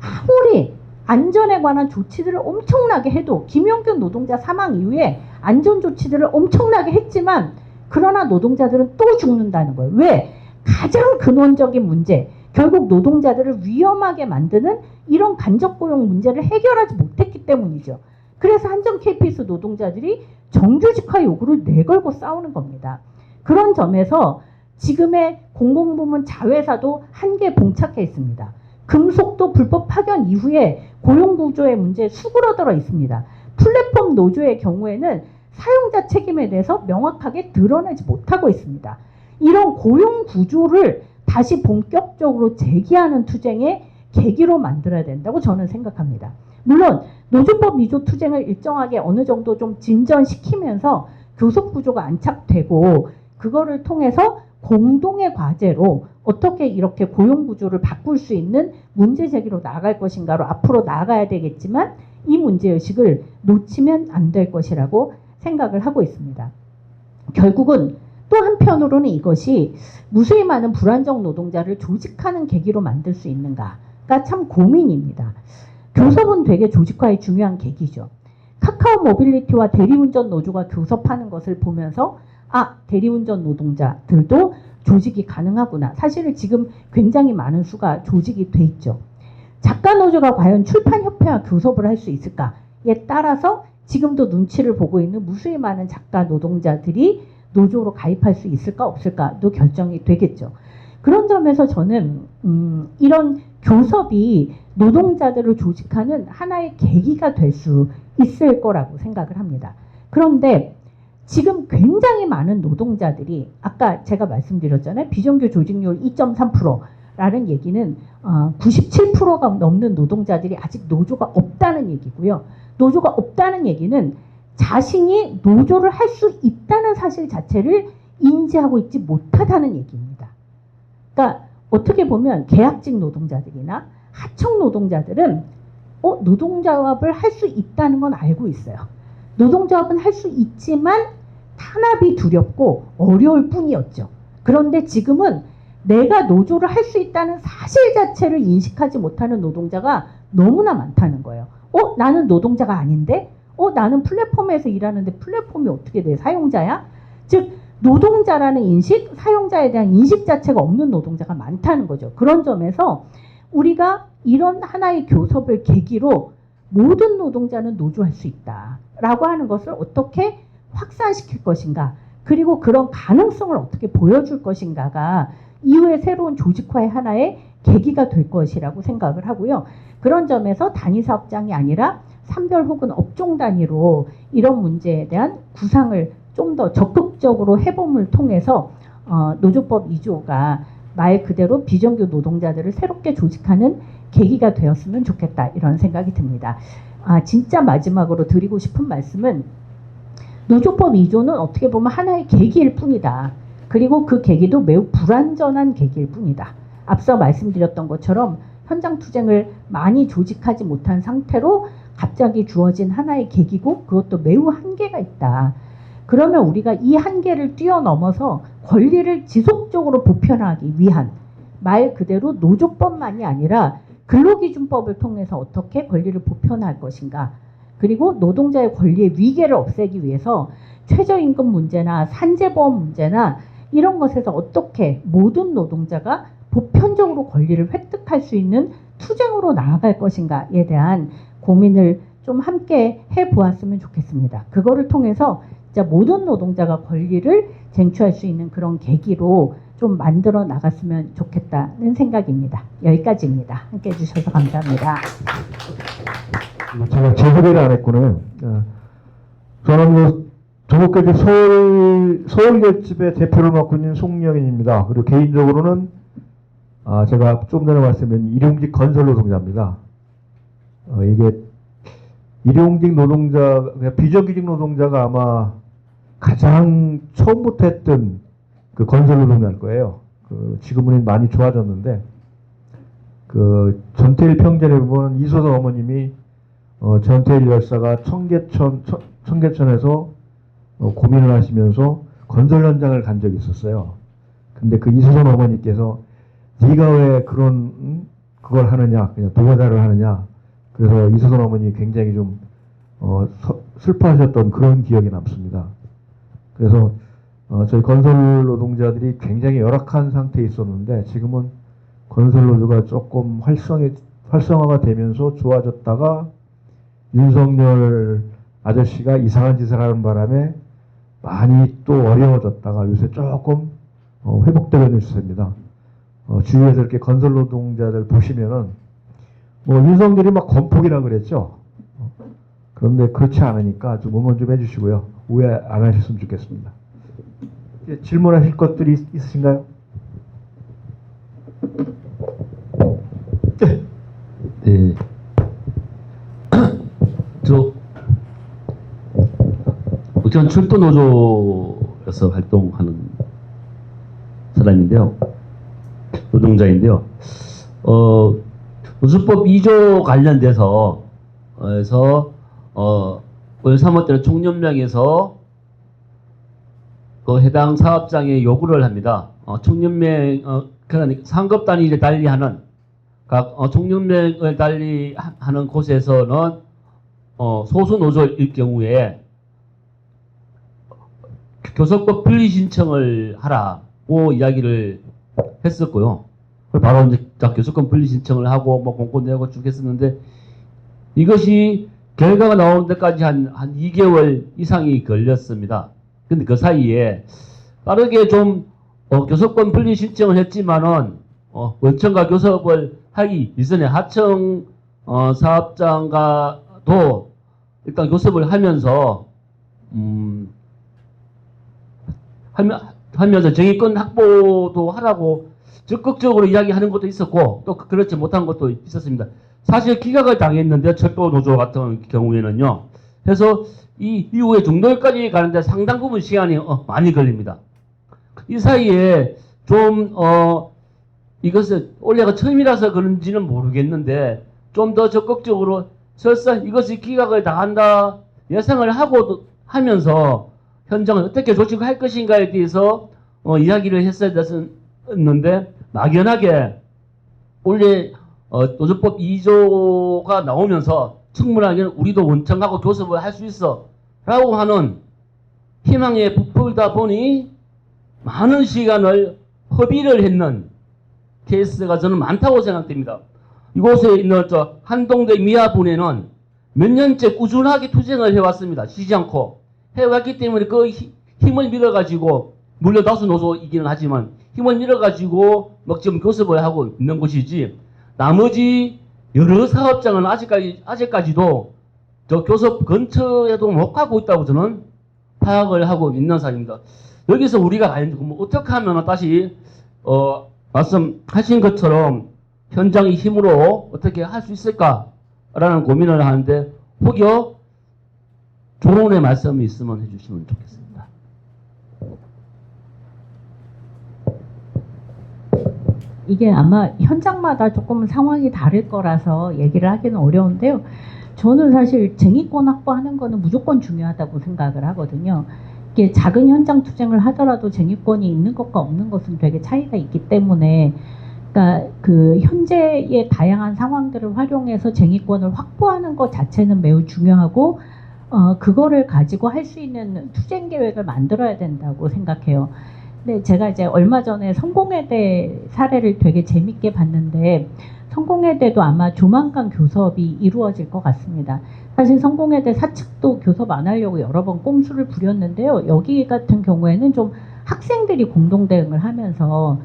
아무리 안전에 관한 조치들을 엄청나게 해도 김용균 노동자 사망 이후에 안전조치들을 엄청나게 했지만 그러나 노동자들은 또 죽는다는 거예요. 왜? 가장 근원적인 문제, 결국 노동자들을 위험하게 만드는 이런 간접고용 문제를 해결하지 못했기 때문이죠. 그래서 한정 KPS 노동자들이 정규직화 요구를 내걸고 싸우는 겁니다. 그런 점에서 지금의 공공부문 자회사도 한계에 봉착해 있습니다. 금속도 불법 파견 이후에 고용구조의 문제에 수그러들어 있습니다. 플랫폼 노조의 경우에는 사용자 책임에 대해서 명확하게 드러내지 못하고 있습니다. 이런 고용구조를 다시 본격적으로 제기하는 투쟁의 계기로 만들어야 된다고 저는 생각합니다. 물론 노조법 2조 투쟁을 일정하게 어느 정도 좀 진전시키면서 교섭구조가 안착되고 그거를 통해서 공동의 과제로 어떻게 이렇게 고용구조를 바꿀 수 있는 문제 제기로 나아갈 것인가로 앞으로 나아가야 되겠지만 이 문제의식을 놓치면 안 될 것이라고 생각을 하고 있습니다. 결국은 또 한편으로는 이것이 무수히 많은 불안정 노동자를 조직하는 계기로 만들 수 있는가가 참 고민입니다. 교섭은 되게 조직화의 중요한 계기죠. 카카오 모빌리티와 대리운전 노조가 교섭하는 것을 보면서 대리운전 노동자들도 조직이 가능하구나. 사실은 지금 굉장히 많은 수가 조직이 돼 있죠. 작가노조가 과연 출판협회와 교섭을 할 수 있을까에 따라서 지금도 눈치를 보고 있는 무수히 많은 작가 노동자들이 노조로 가입할 수 있을까 없을까도 결정이 되겠죠. 그런 점에서 저는 이런 교섭이 노동자들을 조직하는 하나의 계기가 될 수 있을 거라고 생각을 합니다. 그런데 지금 굉장히 많은 노동자들이 아까 제가 말씀드렸잖아요. 비정규 조직률 2.3%. 라는 얘기는 97%가 넘는 노동자들이 아직 노조가 없다는 얘기고요. 노조가 없다는 얘기는 자신이 노조를 할 수 있다는 사실 자체를 인지하고 있지 못하다는 얘기입니다. 그러니까 어떻게 보면 계약직 노동자들이나 하청 노동자들은 노동조합을 할 수 있다는 건 알고 있어요. 노동조합은 할 수 있지만 탄압이 두렵고 어려울 뿐이었죠. 그런데 지금은 내가 노조를 할 수 있다는 사실 자체를 인식하지 못하는 노동자가 너무나 많다는 거예요. 나는 노동자가 아닌데? 나는 플랫폼에서 일하는데 플랫폼이 어떻게 돼? 사용자야? 즉 노동자라는 인식, 사용자에 대한 인식 자체가 없는 노동자가 많다는 거죠. 그런 점에서 우리가 이런 하나의 교섭을 계기로 모든 노동자는 노조할 수 있다라고 하는 것을 어떻게 확산시킬 것인가, 그리고 그런 가능성을 어떻게 보여줄 것인가가 이후에 새로운 조직화의 하나의 계기가 될 것이라고 생각을 하고요. 그런 점에서 단위사업장이 아니라 산별 혹은 업종 단위로 이런 문제에 대한 구상을 좀 더 적극적으로 해봄을 통해서 노조법 2조가 말 그대로 비정규 노동자들을 새롭게 조직하는 계기가 되었으면 좋겠다, 이런 생각이 듭니다. 진짜 마지막으로 드리고 싶은 말씀은 노조법 2조는 어떻게 보면 하나의 계기일 뿐이다. 그리고 그 계기도 매우 불완전한 계기일 뿐이다. 앞서 말씀드렸던 것처럼 현장 투쟁을 많이 조직하지 못한 상태로 갑자기 주어진 하나의 계기고 그것도 매우 한계가 있다. 그러면 우리가 이 한계를 뛰어넘어서 권리를 지속적으로 보편화하기 위한 말 그대로 노조법만이 아니라 근로기준법을 통해서 어떻게 권리를 보편화할 것인가, 그리고 노동자의 권리의 위계를 없애기 위해서 최저임금 문제나 산재보험 문제나 이런 것에서 어떻게 모든 노동자가 보편적으로 권리를 획득할 수 있는 투쟁으로 나아갈 것인가에 대한 고민을 좀 함께 해보았으면 좋겠습니다. 그거를 통해서 진짜 모든 노동자가 권리를 쟁취할 수 있는 그런 계기로 좀 만들어 나갔으면 좋겠다는 생각입니다. 여기까지입니다. 함께 해주셔서 감사합니다. 제가 제 소개를 안 했구나. 저는 조국계집 서울결집의 대표를 맡고 있는 송영인입니다. 그리고 개인적으로는 제가 좀 전에 말씀드린 일용직 건설 노동자입니다. 이게 일용직 노동자, 비정규직 노동자가 아마 가장 처음부터 했던 그 건설 노동자일 거예요. 지금은 많이 좋아졌는데, 전태일 평전에 보면 이소선 어머님이 전태일 열사가 청계천에서 고민을 하시면서 건설 현장을 간 적이 있었어요. 근데 그 이소선 어머니께서 네가 왜 그걸 하느냐, 그냥 노가다를 하느냐. 그래서 이소선 어머니 굉장히 좀 슬퍼하셨던 그런 기억이 남습니다. 그래서 저희 건설 노동자들이 굉장히 열악한 상태에 있었는데 지금은 건설 노조가 조금 활성화가 되면서 좋아졌다가 윤석열 아저씨가 이상한 짓을 하는 바람에 많이 또 어려워졌다가 요새 조금 회복되고 있는 추세입니다. 주위에서 이렇게 건설 노동자들 보시면은 윤석열이 막 건폭이라 그랬죠. 그런데 그렇지 않으니까 좀 응원 좀 해주시고요. 오해 안 하셨으면 좋겠습니다. 질문하실 것들이 있으신가요? 네. 전 출도노조에서 활동하는 사람인데요. 노동자인데요. 노조법 2조 관련돼서 오늘 3월 때는 총연맹에서 그 해당 사업장에 요구를 합니다. 총연맹 그러니까 상급 단위를 달리하는 각 총연맹을 달리하는 곳에서는 소수 노조일 경우에 교섭법 분리 신청을 하라고 이야기를 했었고요. 바로 이제 교섭권 분리 신청을 하고 공고 내고 쭉 했었는데 이것이 결과가 나오는 데까지 한 2개월 이상이 걸렸습니다. 근데 그 사이에 빠르게 좀 교섭권 분리 신청을 했지만은 원청과 교섭을 하기 이전에 하청 사업장과도 일단 교섭을 하면서 하면서 정의권 확보도 하라고 적극적으로 이야기하는 것도 있었고 또 그렇지 못한 것도 있었습니다. 사실 기각을 당했는데 철도 노조 같은 경우에는요. 그래서 이 이후에 중도까지 가는데 상당 부분 시간이 많이 걸립니다. 이 사이에 좀 이것을 올해가 처음이라서 그런지는 모르겠는데 좀 더 적극적으로 설사 이것이 기각을 당한다 예상을 하고 하면서 현장을 어떻게 조직할 것인가에 대해서 이야기를 했어야 됐었는데 막연하게 원래 노조법 2조가 나오면서 충분하게 우리도 원청하고 교섭을 할 수 있어 라고 하는 희망에 부풀다 보니 많은 시간을 허비를 했는 케이스가 저는 많다고 생각됩니다. 이곳에 있는 한동대 미아분에는 몇 년째 꾸준하게 투쟁을 해왔습니다. 쉬지 않고 해왔기 때문에 그 힘을 밀어가지고 물론 다수 노조이기는 하지만 힘을 밀어가지고 막 지금 교섭을 하고 있는 것이지 나머지 여러 사업장은 아직까지도 저 교섭 근처에도 못 가고 있다고 저는 파악을 하고 있는 사람입니다. 여기서 우리가 어떻게 하면 다시 말씀하신 것처럼 현장의 힘으로 어떻게 할 수 있을까라는 고민을 하는데 혹여 조론의 말씀이 있으면 해주시면 좋겠습니다. 이게 아마 현장마다 조금 상황이 다를 거라서 얘기를 하기는 어려운데요. 저는 사실 쟁의권 확보하는 거는 무조건 중요하다고 생각을 하거든요. 이게 작은 현장 투쟁을 하더라도 쟁의권이 있는 것과 없는 것은 되게 차이가 있기 때문에 그러니까 그 현재의 다양한 상황들을 활용해서 쟁의권을 확보하는 것 자체는 매우 중요하고 그거를 가지고 할 수 있는 투쟁 계획을 만들어야 된다고 생각해요. 근데 제가 이제 얼마 전에 성공회대 사례를 되게 재밌게 봤는데 성공회대도 아마 조만간 교섭이 이루어질 것 같습니다. 사실 성공회대 사측도 교섭 안 하려고 여러 번 꼼수를 부렸는데요. 여기 같은 경우에는 좀 학생들이 공동 대응을 하면서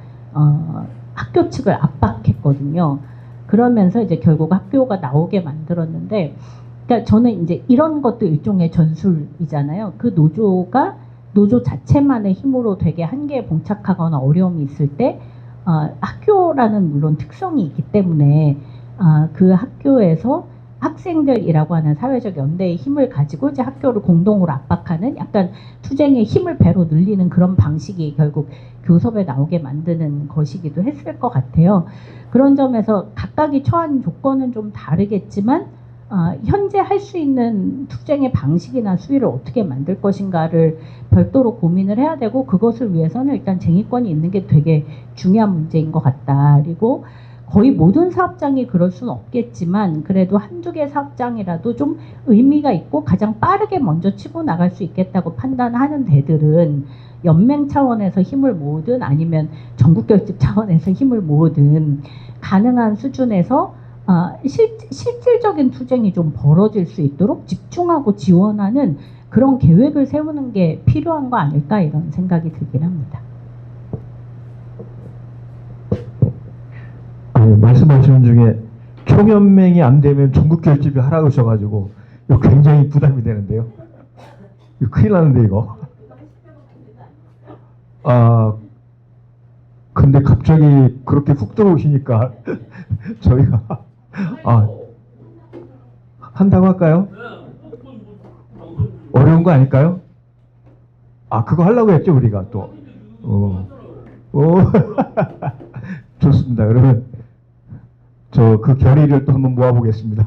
학교 측을 압박했거든요. 그러면서 이제 결국 학교가 나오게 만들었는데, 그러니까 저는 이제 이런 것도 일종의 전술이잖아요. 그 노조가 노조 자체만의 힘으로 되게 한계에 봉착하거나 어려움이 있을 때 학교라는 물론 특성이 있기 때문에 그 학교에서 학생들이라고 하는 사회적 연대의 힘을 가지고 이제 학교를 공동으로 압박하는 약간 투쟁의 힘을 배로 늘리는 그런 방식이 결국 교섭에 나오게 만드는 것이기도 했을 것 같아요. 그런 점에서 각각이 처한 조건은 좀 다르겠지만 현재 할 수 있는 투쟁의 방식이나 수위를 어떻게 만들 것인가를 별도로 고민을 해야 되고 그것을 위해서는 일단 쟁의권이 있는 게 되게 중요한 문제인 것 같다. 그리고 거의 모든 사업장이 그럴 수는 없겠지만 그래도 한두 개 사업장이라도 좀 의미가 있고 가장 빠르게 먼저 치고 나갈 수 있겠다고 판단하는 데들은 연맹 차원에서 힘을 모으든 아니면 전국 결집 차원에서 힘을 모으든 가능한 수준에서 실질적인 투쟁이 좀 벌어질 수 있도록 집중하고 지원하는 그런 계획을 세우는 게 필요한 거 아닐까 이런 생각이 들긴 합니다. 말씀하시는 중에 총연맹이 안 되면 전국 결집이 하라고 하셔가지고 이거 굉장히 부담이 되는데요. 이거 큰일 나는데 이거. 근데 갑자기 그렇게 훅 들어오시니까 저희가 한다고 할까요? 어려운 거 아닐까요? 그거 하려고 했죠 우리가 또. 좋습니다. 그러면 저 그 결의를 또 한번 모아보겠습니다.